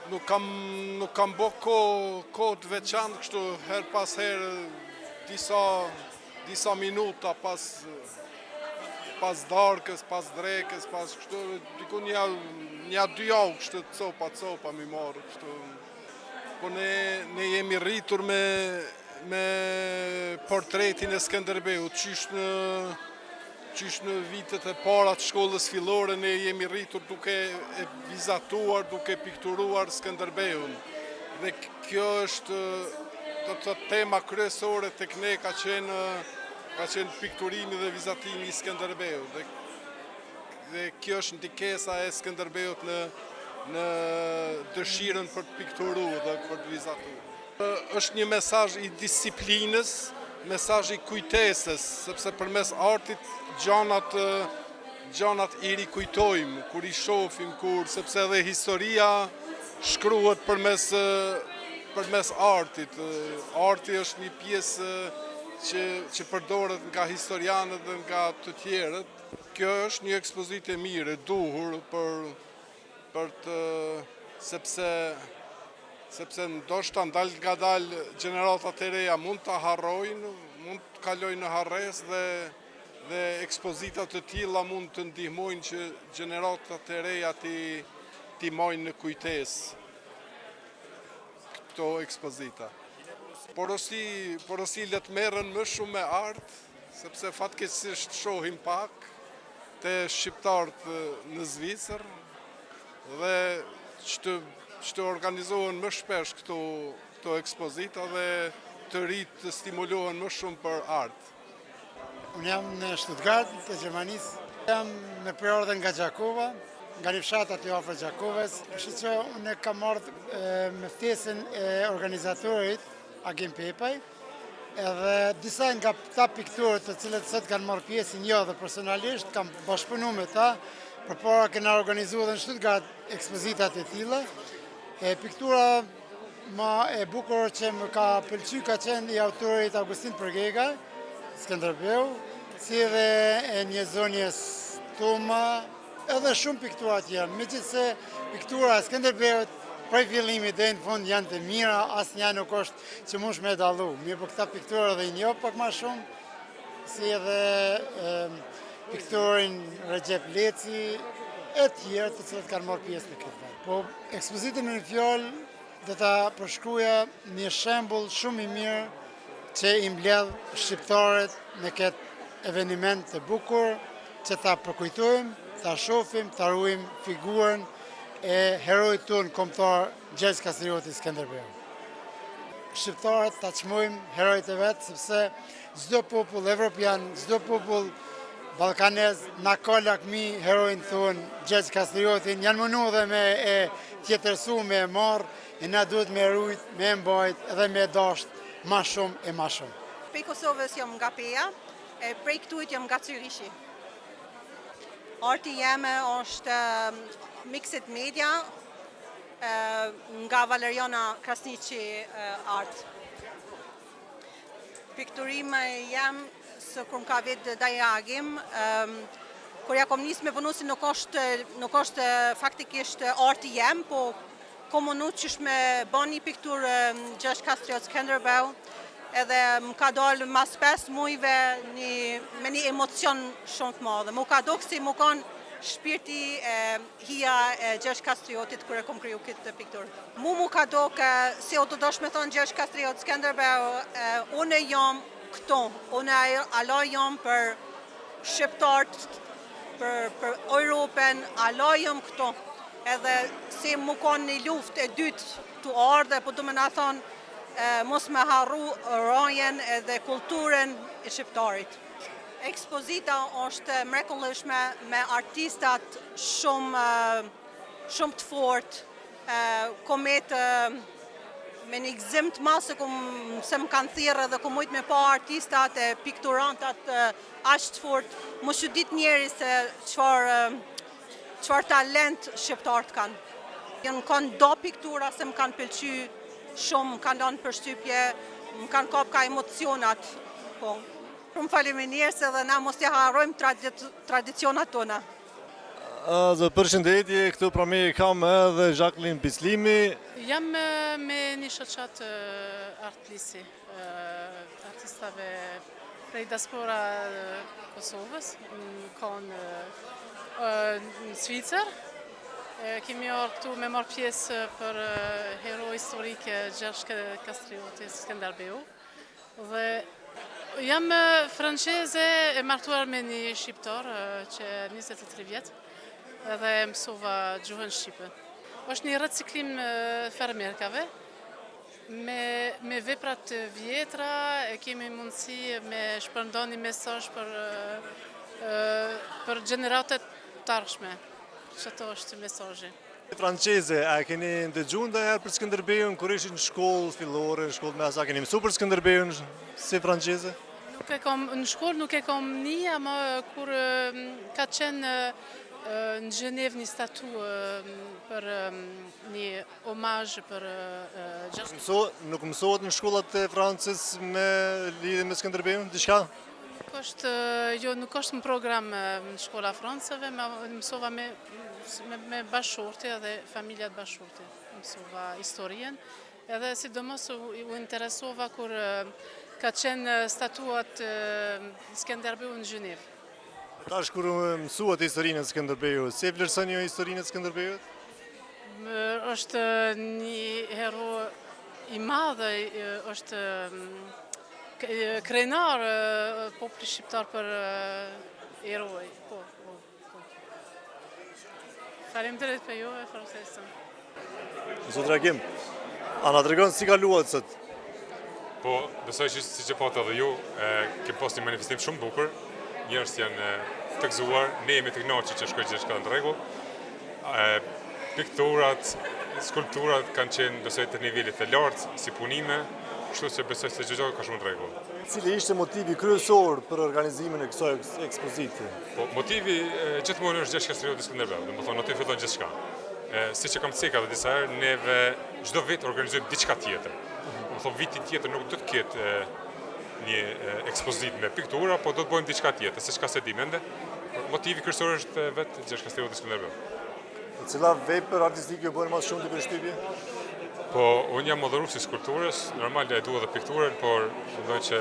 Nuk kam bo kohë të veçantë, kështu her pas herë disa minuta pas pas darkës, pas drekës, pas kështu, diku një 2 javë kështu copa mi marrë kështu. Po ne jemi rritur me portretin e Skënderbeut, qysh në vitet e para të shkollës fillore ne jemi rritur duke e vizatuar, duke pikturuar Skënderbeun. Dhe kjo është të tema kryesore tek ne ka qenë pikturimi dhe vizatimi i Skënderbeut. Dhe kjo është ndikesa e Skënderbeut në dëshirën për të pikturuar dhe për të vizatuar. Është një mesazh i disiplinës, mesazh i kujtesës, sepse përmes artit gjanat i rikujtojmë, kur i shohim, sepse edhe historia shkruhet përmes artit. Arti është një pjesë që përdoret nga historianët dhe nga të tjerët. Kjo është një ekspozitë e mirë, e duhur sepse ndoshta ndal nga dal gjeneratat e reja mund të harrojnë, mund të kalojnë në harres dhe ekspozitat të tilla mund të ndihmojnë që gjeneratat e reja t'i mojnë në kujtesë këto ekspozita. Porosi le të merren më shumë me art, sepse fatkeqësisht shohim pak te shqiptarët në Zvicër dhe që të organizohen më shpesh këto ekspozita dhe të rinjt të stimulohen më shumë për art. Unë jam në Stuttgart, të Gjermanisë. Jam me përordhën nga Gjakova, nga një fshat aty afër Gjakovës. Kështu që unë kam marrë me ftesën e organizatorit Agim Pepaj, edhe disa nga ta pikturët të cilët sot kanë marrë pjesën jo dhe personalisht, kam bashkëpunu me ta, përpara kena organizuar dhe në Stuttgart ekspozitat e tilla. Piktura ma e bukur që më ka pëlqy ka qenë i autorit Augustin Përgega, Skënderbeu, si dhe e një zonjes Toma, edhe shumë piktura tjera. Megjithse piktura e Skënderbeut prej fillimit deri në fund janë të mira, asnjëja nuk është që mund me dallu. Mirë, por këta piktura dhe i njoh pak më shumë, si edhe pikturin Recep Leci e tjerë të cilët kanë marrë pjesë në këtë vend. Po ekspozitën në një fjalë do ta përshkruaja një shembull shumë i mirë që i mbledh shqiptarët në këtë eveniment të bukur, që ta përkujtojmë, ta shohim, ta ruajmë figurën e heroit tonë kombëtar Gjergj Kastrioti Skënderbeu. Shqiptarët ta çmojmë herojt e vet, sepse çdo popull evropian, çdo popull ballkanez na ka lakmi heroin tonë Gjergj Kastriotin, janë mënu dhe me e tjetërsu, me e marrë, e na duhet me rujt, me e mbajt edhe me dasht ma shumë e ma shumë. Prej Kosovës jam nga Peja, e prej këtujt jam nga Cyrishi. Arti jeme është mixed media nga Valeriana Krasniqi Art. Pikturime jam së kur më ka vetë Daja Agim, kur ja kom nisë me punu si nuk është faktikisht arti jem, po kom munu qysh me ban një piktur Gjergj Kastriot Skënderbeu, edhe më ka dalë mas 5 mujve me një emocion shumë të madhe. Mu ka do kësi mu kanë shpirti hija e Gjergj Kastriotit kër e kom kriju këtë piktur. Mu ka do kë, si o të dosh me thonë Gjergj Kastriot Skënderbeu, unë jam këto, unë ala jam për shqiptarët, për Europën, ala jam këto. Edhe si mu kanë një luft e dytë të ardhe, po du me nga thonë mos me harru rajen edhe kulturën e shqiptarit. Ekspozita është mrekullueshme me artistat shumë të fort, komet me një gzim të masë se më kanë thirrë dhe ku mujt me pa artistat e pikturantat aq të fort, mu shu dit njeri se çfarë talent shqiptarët kanë. Më kanë do piktura se më kanë pëlqy shumë, më kanë lanë përshtypje, më kanë kap ka emocionat. Po. Shumë faleminderit edhe na mos t'i harrojmë tradicionat tona. Përshëndetje, këtu pra me kam edhe Jacqueline Pislimi. Jam me një shoqat art plisi, artistave prej diaspora Kosovës, në kanë në Zvicër. Kemi orë këtu me marrë pjesë për hero historike Gjergj Kastrioti Skënderbeu. Dhe jam franceze e martuar me një shqiptar që 23 vjet edhe mësova gjuhën shqipe. Është një reciklim fermerkave me veprat të vjetra, kemi mundësi me shpërndan një mesazh për gjeneratat të ardhshme. Çfarë është mesazhi? Franceze, a keni ndëgjuar ndonjëherë për Skënderbeun kur ishin në shkollë fillore, në shkollë mesa, keni mësuar për Skënderbeun si franceze? Nuk e kam në shkollë, nuk e kam një, ama kur ka qenë në Gjenevë një statu për një omazh për Gjergj. Nuk mësohet në shkollat e Francës me lidhje me Skënderbeun diçka? Nuk është në program në shkolla francëve, mësova me bashkëshorte dhe familjat bashkëshorte. Mësova historien, edhe sidomos u interesova kur ka qenë statuat Skënderbeu në Gjenevë. Tash kur mësuat historinë e Skënderbeut, si e vlerësoni ju historinë e Skënderbeut? Është një hero i madh, është krenar populli shqiptar për eroj. Faleminderit për ju e ftesën. Zot Ragim, a na tregon si kaluat sot? Po, besoj që siç e pata edhe ju, kemi pas një manifestim shumë bukur. Njerëz janë të gëzuar, ne jemi të kënaqur që shkoj gjithçka në rregull. Pikturat, skulpturat kanë qenë besoj të nivelit të lartë si punime, kështu që besoj se çdo gjë ka shumë në rregull. Cili ishte motivi kryesor për organizimin e kësaj ekspozite? Po, motivi gjithmonë është Gjergj Kastrioti Skënderbeu, domethënë aty fillon gjithçka. Siç e kam thënë edhe disa herë, neve çdo vit organizojmë diçka tjetër. Domethënë vitin tjetër nuk do të ketë një ekspozitë me piktura, po do të bëjmë diçka tjetër, siç ka se di mende. Motivi kryesor është vetë Gjergj Kastrioti Skënderbeu. Cila vepër artistike ju bën më shumë të përshtypje? Po, unë jam modheruesi i skulpturës, normal e dua edhe pikturën, por mendoj që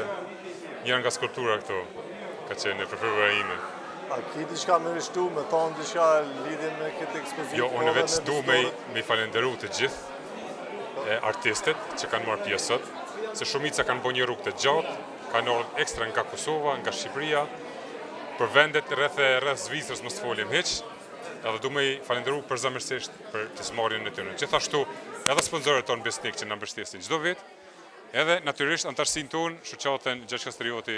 njëra nga skulptura këtu ka qenë e preferuara ime. A ki diçka më rishtu, me thonë diçka lidhje me këtë ekspozitë? Jo, unë vetë du me falenderu të gjithë artistët që kanë marrë pjesë sot, se shumica kanë bërë një rrugë të gjatë, kanë ardhur ekstra nga Kosova, nga Shqipëria, për vendet rreth Zvicrës mos folim hiç, edhe du me i falenderu përzemërsisht për pjesëmarrjen e tyre. Gjithashtu, edhe sponsorët tonë besnik që na mbështesin çdo vit, edhe natyrisht antarësinë tonë, shoqatën Gjergj Kastrioti,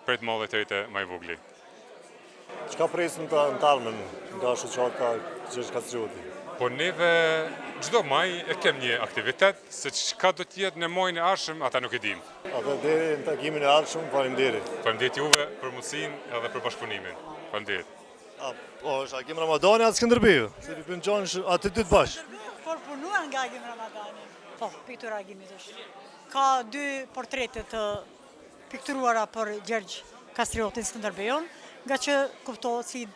prej të madhe deri te më i vogli. Çka presim të antarmen nga shoqata Gjergj Kastrioti? Po neve çdo maj e kem një aktivitet, se çka do të jetë në muajin e ardhshëm, ata nuk e dim. Atë deri në takimin e ardhshëm, faleminderit. Faleminderit juve për mundësinë edhe për bashkëpunimin. Faleminderit. Po, është Agim Ramadani atë Skënderbeu, se i pëngjon atë dy të bashkë. Por punuan nga Agim Ramadani. Po, piktura Agimit është. Ka dy portrete të pikturuara për Gjergj Kastriotin Skënderbeun, nga që kuptohet si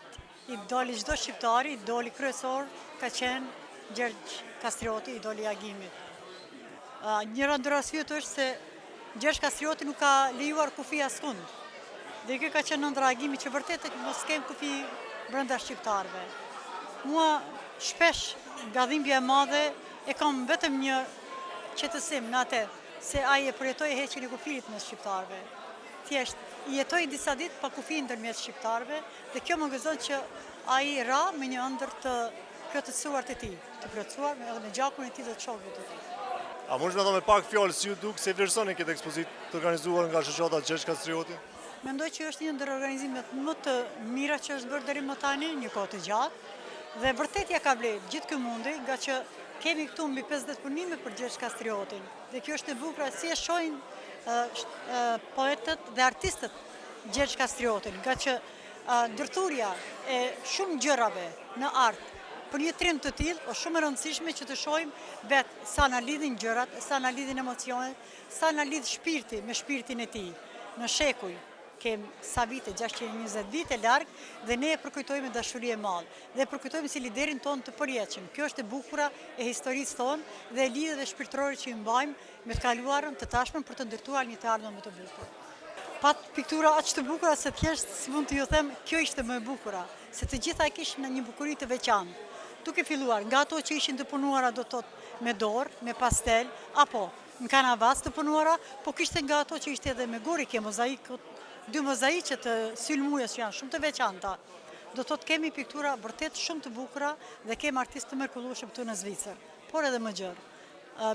idoli çdo shqiptari, idoli kryesor ka qenë Gjergj Kastrioti, idoli Agimit. Njëra ndër arsyet është se Gjergj Kastrioti nuk ka lejuar kufi askund. Dhe kjo ka qenë ëndra Agimit që vërtet mos kem kufi brenda shqiptarëve. Mua shpesh nga dhimbja e madhe e kam vetëm një qetësim në atë se ai e përjetoi heqjen e kufit mes shqiptarëve. Thjesht i jetoi disa ditë pa kufi ndërmjet shqiptarëve dhe kjo më gëzon që ai ra me një ëndër të plotësuar të tij, të plotësuar edhe me gjakun e tij dhe të shokëve të tij. A mund të më thonë me pak fjalë si ju duk se vlerësoni këtë ekspozitë të organizuar nga shoqata Gjergj Kastrioti? Mendoj që është një ndër organizimet më të mira që është bërë deri më tani, një kohë të gjatë, dhe vërtet ja ka vlerë gjithë ky mundi, nga që kemi këtu mbi 50 punime për Gjergj Kastriotin. Dhe kjo është e bukur si e shohin poetët dhe artistët Gjergj Kastriotin, nga që ndërthurja e shumë gjërave në art për një trim të tillë është shumë e rëndësishme që të shohim vetë sa na lidhin gjërat, sa na lidhin emocionet, sa na lidh shpirti me shpirtin e tij. Në shekuj kem sa vite, 620 vite larg, dhe ne e përkujtojmë dashuri e madhe, dhe e përkujtojmë si liderin ton të përjetshëm. Kjo është e bukura e historisë tonë dhe e lidhjeve shpirtërore që i mbajmë me të kaluarën, të tashmen për të ndërtuar një të ardhmen më të bukur. pat piktura aq të bukura se thjesht si mund të ju them, kjo ishte më e bukura, se të gjitha e kishin në një bukuri të veçantë. Duke filluar nga ato që ishin të punuara do të thotë me dorë, me pastel, apo në kanavas të punuara, po kishte nga ato që ishte edhe me gorike, dy mozaike të sylmujës që janë shumë të veçanta. Do të thotë kemi piktura vërtet shumë të bukura dhe kemi artistë të mrekullueshëm këtu në Zvicër, por edhe më gjërë.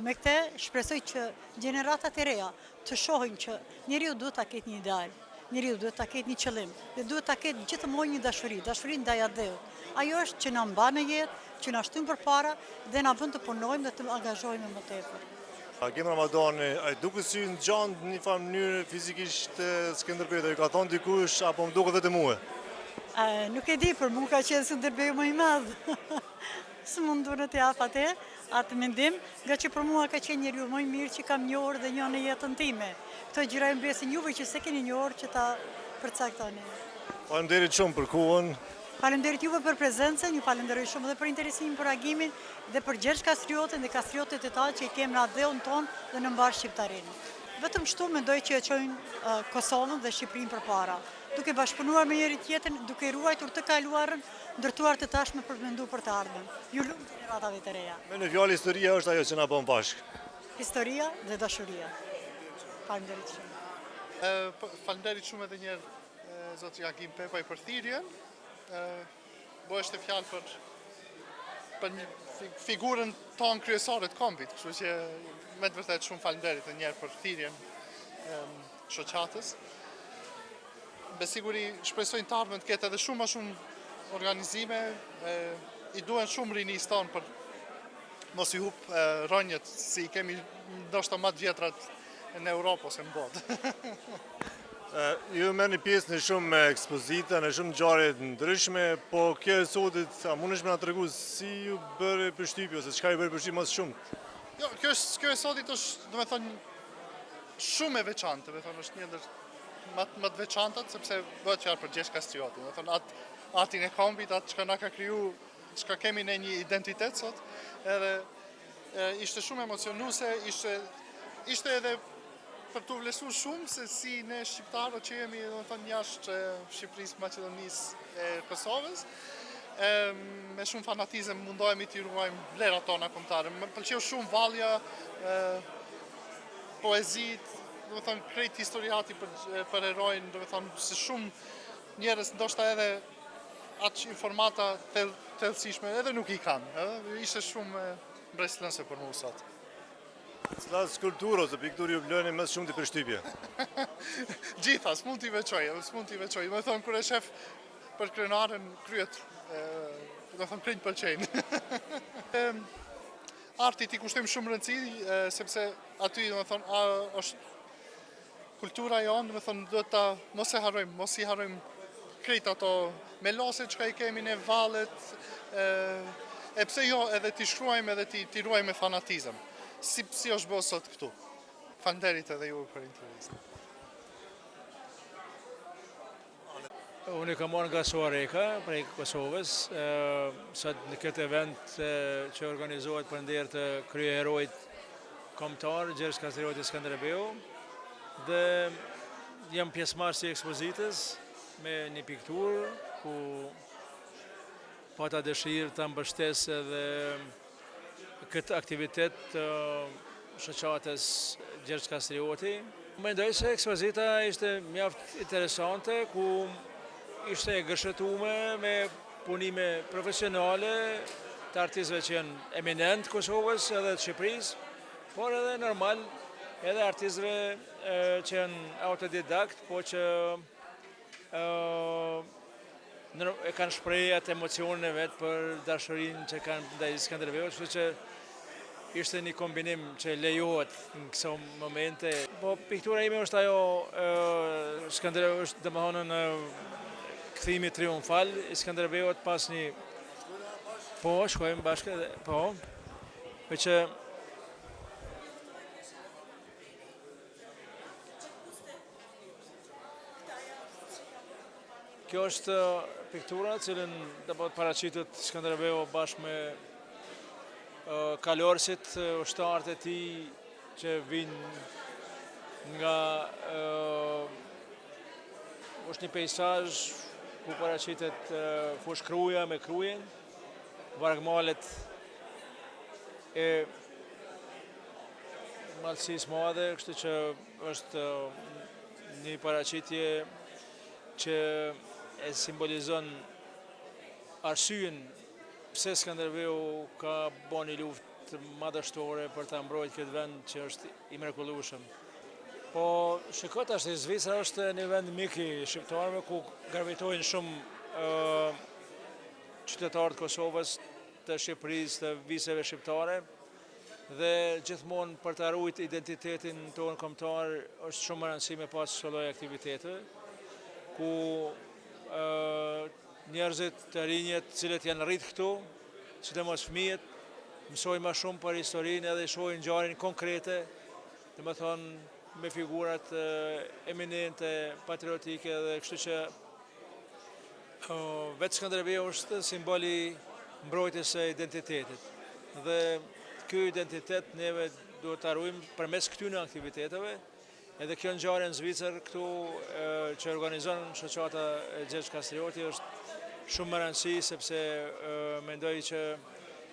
Me këte shpresoj që gjeneratat e reja të shohin që njeriu duhet ta ketë një ideal, njeriu duhet ta ketë një qëllim dhe duhet ta ketë gjithmonë një dashuri ndaj ardhëut. Ajo është që na mban në jetë, që na shtyn përpara dhe na bën të punojmë dhe të angazhohemi më tepër. Agim Ramadani, a duket si në gjallë një farë mënyrë fizikisht Skënderbeu, ju ka thonë dikush apo më duket vetëm mua? Nuk e di, për mua ka qenë Skënderbeu më i madh. S'mundu në të jap atë mendim, nga që për mua ka qenë njeriu më i mirë që kam njohur dhe njoh në jetën time. Këto gjëra i mblesin juve që se keni njohur që ta përcaktoni. Faleminderit shumë për kohën. Faleminderit juve për prezencën, ju falenderoj shumë dhe për interesimin për Agimin dhe për Gjergj Kastriotin dhe kastriotet e tallë që i kemë në ardhëun tonë dhe në mbar shqiptarinë. Vetëm kështu mendoj që e çojnë Kosovën dhe Shqipërinë përpara, duke bashkëpunuar me njëri tjetrin, duke ruajtur të kaluarën, ndërtuar të tashme për të menduar për të ardhmen. Ju lutem gjeneratave të reja. Me në fjalë historia është ajo që na bën bashkë. Historia dhe dashuria. Faleminderit shumë. Faleminderit shumë edhe një herë zoti Agim Pepaj për thirrjen. Është fjalë për një figurën tonë kryesore të kombit, kështu që me të vërtet shumë faleminderit edhe një herë për thirrjen shoqatës. Me siguri shpresojnë të ardhmen të ketë edhe shumë organizime, i duhen shumë rinis tonë për mos i hup rënjët si kemi ndoshta më të vjetrat në Europë ose në botë. Ju merrni pjesë në shumë ekspozita, në shumë ngjarje të ndryshme, po kjo e sotit, a mundesh me na tregu si ju bëre përshtypje ose çka ju bëri përshtypje më shumë? Jo, kjo e sotit është, domethënë, shumë e veçantë, domethënë është një ndër më të veçantat sepse bëhet fjalë për Gjergj Kastriotin, domethënë atin e kombit, atë çka na ka kriju, çka kemi në një identitet sot, edhe ishte shumë emocionuese, ishte edhe për të vlerësuar shumë se si ne shqiptarët që jemi domethënë jashtë Shqipërisë, Maqedonisë e Kosovës, me shumë fanatizëm mundohemi të ruajmë vlerat tona kombëtare. Më pëlqeu shumë vallja, poezitë, domethënë krejt historiati për erojin, domethënë se shumë njerëz ndoshta edhe atë informata thellësishme edhe nuk i kanë. Ishte shumë mbreslënse për mua sot. Cila skulpturë ose pikturë ju vloni më shumë të përshtypje? Gjitha, s'mund t'i veçoj. Më thonë, kur e shef për krenarën kryet, do thonë krejt pëlqejnë. Artit i kushtojmë shumë rëndësi, sepse aty, do thonë, është kultura jonë, do thonë, duhet ta mos i harrojmë krejt ato melose që ka i kemi në vallet, e pse jo edhe t'i shkruajmë edhe t'i ruajmë me fanatizëm. Si është bërë sot këtu. Faleminderit edhe ju për intervistë. Unë kam marrë nga Suareka, prej Kosovës, sot në këtë event që organizohet për ndër të kryeherojit kombëtar Gjergj Kastrioti Skënderbeu, dhe jam pjesëmarrës i ekspozitës me një pikturë ku pata dëshirë ta mbështes edhe këtë aktivitet të shoqatës Gjergj Kastrioti. Mendoj se ekspozita ishte mjaft interesante, ku ishte e gëshëtuar me punime profesionale të artistëve që janë eminent Kosovës edhe të Shqipërisë, por edhe normal edhe artistëve që janë autodidakt, po që e kanë shprehë atë emocionin e vet për dashurinë që kanë ndaj Skënderbeut, kështu që ishte një kombinim që lejohet në këto momente. Po piktura ime është ajo, Skënderbeu është domethënë në kthimi triumfal i Skënderbeut pas një shkojmë bashkë për që kjo është piktura cilën do të paraqitet Skënderbeu bashkë me kalorësit, ushtarët e tij që vinë nga është një pejsazh ku paraqitet fush kruja me krujen, vargmalet e malësisë madhe, kështu që është një paraqitje që e simbolizon arsyen pse Skënderbeu ka bërë një luftë madhështore për ta mbrojtur këtë vend që është i mrekullueshëm. Po shikoj tash se Zvicra është një vend mik i shqiptarëve ku gravitojnë shumë qytetarë të Kosovës, të Shqipërisë, të viseve shqiptare dhe gjithmonë për të ruajtur identitetin tonë kombëtar është shumë e rëndësishme pas çdo lloji aktivitete ku njerëzit të rinjet cilët janë rritë këtu, sidomos fëmijët, mësojnë më shumë për historinë edhe shohin ngjarjen konkrete, domethënë me figurat eminente, patriotike dhe kështu që vetë Skënderbeu është simboli mbrojtjes së identitetit. Dhe ky identitet neve duhet ta ruajmë përmes këtyre aktiviteteve. Edhe kjo ngjarje në Zvicër këtu që organizon shoqata e Gjergj Kastrioti është shumë e rëndësishme sepse mendoj që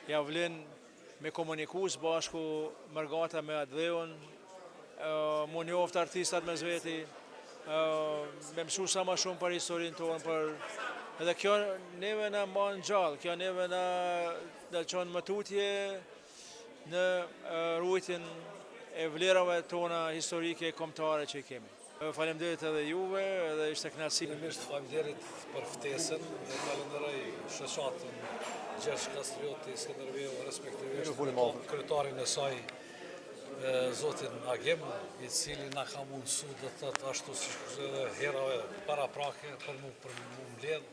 ja vlen me komuniku së bashku Mërgata me Adheun, mu njoft artistat me zveti, me mësu sa më shumë për historinë tonë, edhe kjo neve na mban gjallë, kjo neve na çon më tutje në ruajtjen e vlerave tona historike e kombëtare që i kemi. Faleminderit edhe juve, edhe ishte kënaqësi. Faleminderit për ftesën, dhe falenderoj shoqatën Gjergj Kastrioti Skënderbeu, respektivisht kryetarin e saj, zotin Agim, i cili na ka mundësu dhe thëtë ashtu si edhe herave paraprake për mu mbledh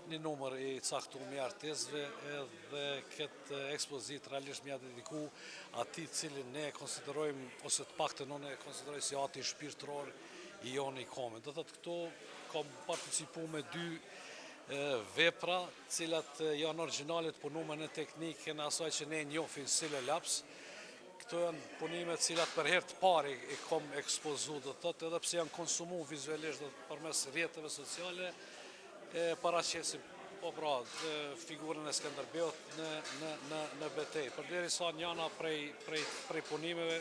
një numër i caktuar i artistëve edhe këtë ekspozit realisht mja dediku atij cilin ne konsiderojmë, ose të paktën unë e konsideroj si ati shpirtëror i joni kombit. Do thotë këto kam participu me 2 vepra, cilat janë originalet punume në teknikën asaj që ne njohim si Laps. Këto janë punime cilat për herë të parë i kom ekspozu, do thotë edhe pse janë konsumu vizualisht përmes rrjeteve sociale, paraqesim figurën e Skënderbeut në betej. Përderisa njëna prej punimeve,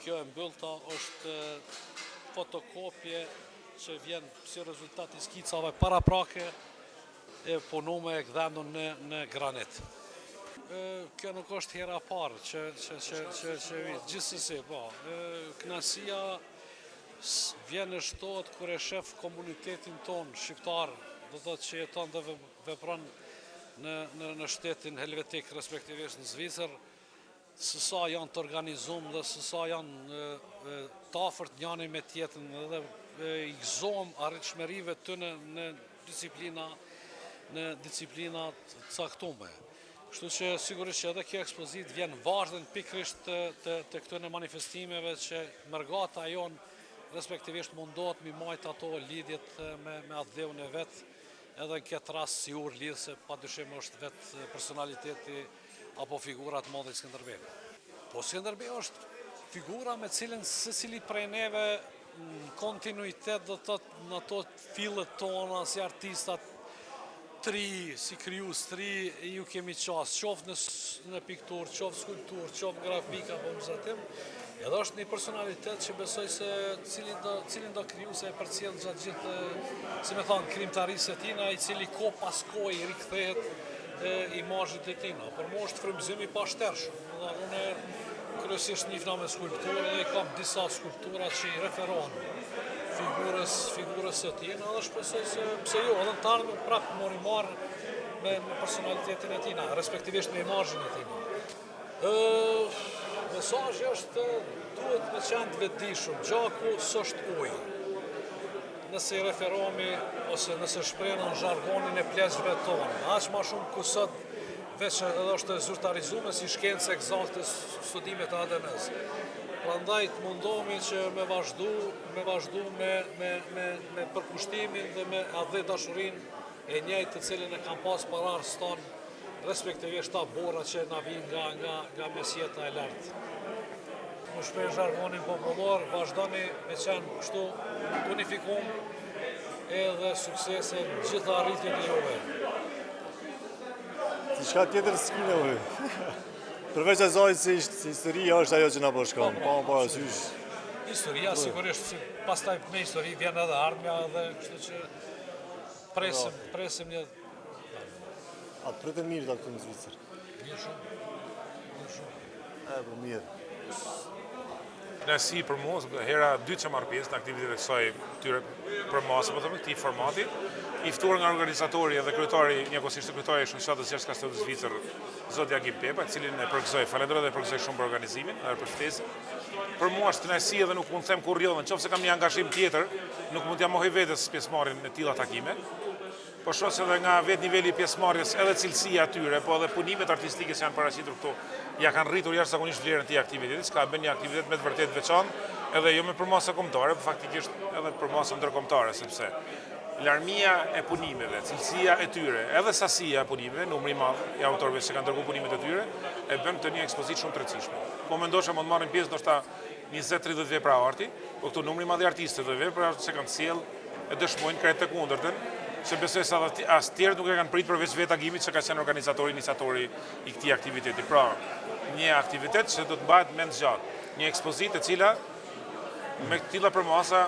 kjo e mbyllta është fotokopje që vjen si rezultat i skicave paraprake e punume e gdhendur në granit. Kjo nuk është hera parë që vit, gjithsesi, po. Kënaqësia vjen e shtohet kur e shef komunitetin ton shqiptar, do thotë që jeton dhe vepron në shtetin helvetik, respektivisht në Zvicër, sësa janë të organizuar dhe sësa janë të afërt njëri me tjetrën dhe i gëzohem arritshmërive të në disiplina të caktuara. Kështu që sigurisht që edhe kjo ekspozit vjen vazhden pikrisht të këtyre manifestimeve që Mërgata jon respektivisht mundohet mi majt ato lidhjet me Adheun e vet, edhe në këtë rast si lidhse padyshim është vetë personaliteti apo figurat madhe të Skënderbeut. Po Skënderbeu është figura me cilën secili prej neve në kontinuitet do të thotë në ato fillet tona si artistat tri, si krijues tri, ju kemi qasë, qoftë në pikturë, qoftë skulpturë, qoftë grafika apo mzatim. Edhe është një personalitet që besoj se cilin do krijuese e përcjell gjatë gjithë, si me thonë, krimtarisë e tina, i cili ko pas kohë i rikthehet imazhit e tina. Por mu është frymëzim i pashtershëm. Unë kryesisht njihna me skulpturë dhe i kam disa skulptura që i referohen figurës së tina, dhe shpresoj se pse jo, edhe në të ardhmen prapë mori marrë me personalitetin e tina, respektivisht me imazhin e tina. Mesazhi është duhet me qenë të vetëdijshëm, gjaku s'është ujë. Nëse i referohemi ose nëse shprehemi në zhargonin e pleqshve tonë, aq më shumë ku sot veç edhe është zyrtarizuar si shkencë eksakte studimet e ADN-s. Prandaj të mundohemi që me vazhdu me përkushtimin dhe me adhe dashurinë e njëjtë të cilën e kam pas pararës tonë, respektivisht ta borra që na vijnë nga mesjeta e lartë. Më shpreh zhargonin popullor, vazhdoni me qenë kështu të unifikum edhe suksese në gjitha arritjet e juve. Diçka tjetër s'kine u. Përveç asaj se historia është ajo që na po shkon, pa parasysh. Historia sigurisht, pastaj me histori vjen edhe ardhmja dhe kështu që presim një. Atë pritën mirë këtu në Zvicër. Mirë shumë. Po mirë. Nësi për mos, hera dytë që marrë pjesë në aktivitetet e kësaj tyre për masë, po thëmë këtij formati, i ftuar nga organizatori dhe kryetari, njëkohësisht kryetari i shoqatës Gjergj Kastrioti Zvicër, zoti Agim Pepa, i cili e përgëzoj, falenderoj dhe përgëzoj shumë për organizimin dhe për ftesën. Për mua është kënaqësi dhe nuk mund të them kurrë jo, nëse kam një angazhim tjetër, nuk mund t'ja mohoj vetes pjesëmarrjen në tilla takime. Po shoh se edhe nga vetë niveli i pjesëmarrjes, edhe cilësia e tyre, po edhe punimet artistike që janë paraqitur këtu, ja kanë rritur jashtëzakonisht vlerën e këtij aktiviteti, s'ka bën një aktivitet me të vërtetë veçantë, edhe jo me përmasa kombëtare, por faktikisht edhe përmasa ndërkombëtare, sepse larmia e punimeve, cilësia e tyre, edhe sasia e punimeve, numri i madh i autorëve që kanë dërguar punimet e tyre, e bën të një ekspozitë shumë të rëndësishme. Po mendosha mund marrin pjesë ndoshta 20-30 vepra arti, por këtu numri i madh i artistëve dhe vepra që kanë sjell e dëshmojnë krejt të kundërtën, se besoj se as tjerë nuk e kanë prit përveç vetë Agimit që ka qenë organizatori, iniciatori i këtij aktiviteti. Pra, një aktivitet që do të bëhet mend gjatë, një ekspozitë e cila me këtilla përmasa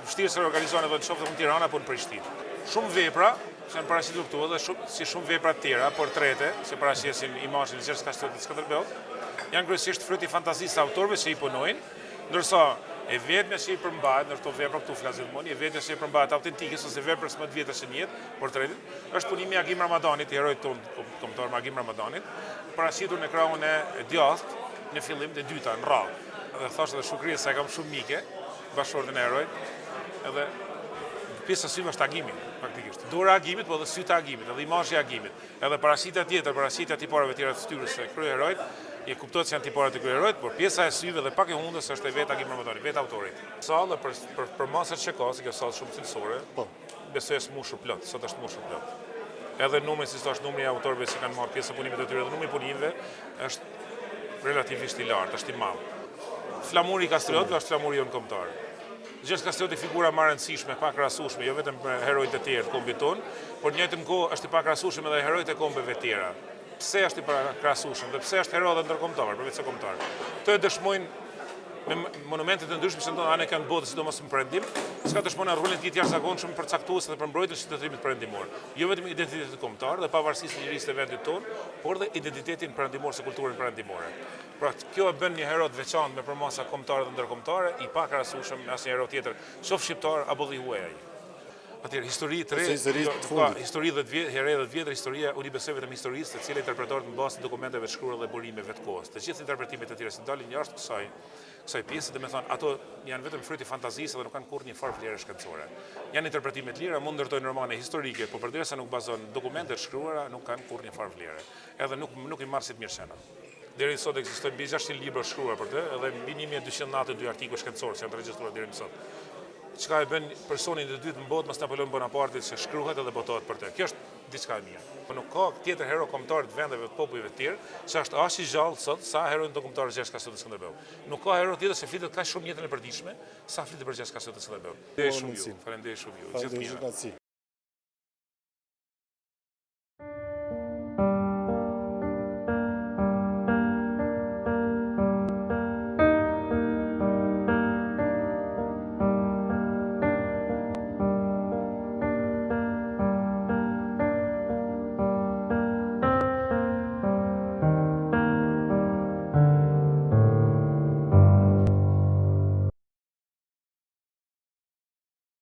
vështirë se organizohen edhe në qoftë në Tiranë apo në Prishtinë. Shumë vepra që janë paraqitur këtu edhe shumë vepra të tjera, portrete që paraqesin imazhin e Gjergj Kastriotit Skënderbeut, janë kryesisht fruti i fantazisë së autorëve që i punojnë, ndërsa e vetmja që i përmbahet në këto vepra këtu flas gjithmonë, e vetmja që i përmbahet autentikës ose veprës më të vjetra në jetë, portretit, është punimi i Agim Ramadanit, heroit tonë kombëtar Agim Ramadanit, paraqitur në krahun e djathtë në fillim të dyta në radhë. Dhe thashë edhe shukrie se kam shumë mike, bashkëshortën e heroit, edhe pjesa e syve është Agimi, faktikisht. Dora e Agimit, po edhe sytë e Agimit, edhe imazhi i Agimit, edhe paraqitja tjetër, paraqitja e tiparëve të tjera të fytyrës së kryeheroit, e kuptohet se janë tiparet e kryeheroit, por pjesa e syve dhe pak e hundës është e vetë Agim Ramadani, vetë autorit. Sallë për masat që ka, si kjo sallë shumë cilësore, besoj është mushur plot, sot është mushur plot. Edhe numri, si thashë, numri i autorëve që kanë marrë pjesë në punimet e tyre dhe numri i punimeve është relativisht i lartë, është i madh. Flamuri i Kastriotëve është flamuri jonë kombëtar. Gjergj Kastrioti figura më e rëndësishme, pa krahasueshme, jo vetëm për herojtë e tjerë të kombit tonë, por në njëjtën kohë është i pa krahasueshëm edhe herojtë e kombeve të tjera. Pse është i pa krahasueshëm dhe pse është hero edhe ndërkombëtar, përveç se kombëtar. Këto e dëshmojnë me monumente të ndryshme që ndonë anë kanë botë, sidomos në perëndim, s'ka dëshmojnë rolin e tij të jashtëzakonshëm për caktues dhe për mbrojtjen e shtetërimit perëndimor. Jo vetëm identitetin kombëtar dhe pavarësisë të njerëzisë të vendit tonë, por dhe identitetin perëndimor se kulturën perëndimore. Pra, kjo e bën një hero të veçantë me përmasa kombëtare dhe ndërkombëtare, i pa krahasueshëm me asnjë hero tjetër, qoftë shqiptar apo dhe huaj ai. Atëherë histori të re, histori 10 vjet, herë 10 vjetër historia, unë i besoj vetëm historisë, të cilë interpretohet në bazë të dokumenteve të shkruara dhe burimeve të kohës. Të gjithë interpretimet e tjera që dalin jashtë kësaj pjese, domethënë ato janë vetëm fryti i fantazisë dhe nuk kanë kurrë një farë vlere shkencore. Janë interpretime të lira, mund ndërtojnë romane historike, por përderisa nuk bazon dokumente të shkruara, nuk kanë kurrë një farë vlere. Edhe nuk i marr si të mirë shena. Deri sot ekzistojnë mbi 600 libra shkruar për të, edhe mbi 1292 artikuj shkencorë që janë të regjistruar deri më sot. Çka e bën personin e dytë në botë mas Napoleon Bonapartit që shkruhet edhe botohet për të. Kjo është diçka e mirë. Po nuk ka tjetër hero kombëtar të vendeve të popujve të tjerë që është aq i gjallë sot sa heroi ndërkombëtar Gjergj Kastrioti Skënderbeu. Nuk ka hero tjetër që flitet kaq shumë jetën e përditshme sa flitet për Gjergj Kastrioti Skënderbeu. Faleminderit shumë ju. Faleminderit shumë ju. Gjithë mirë.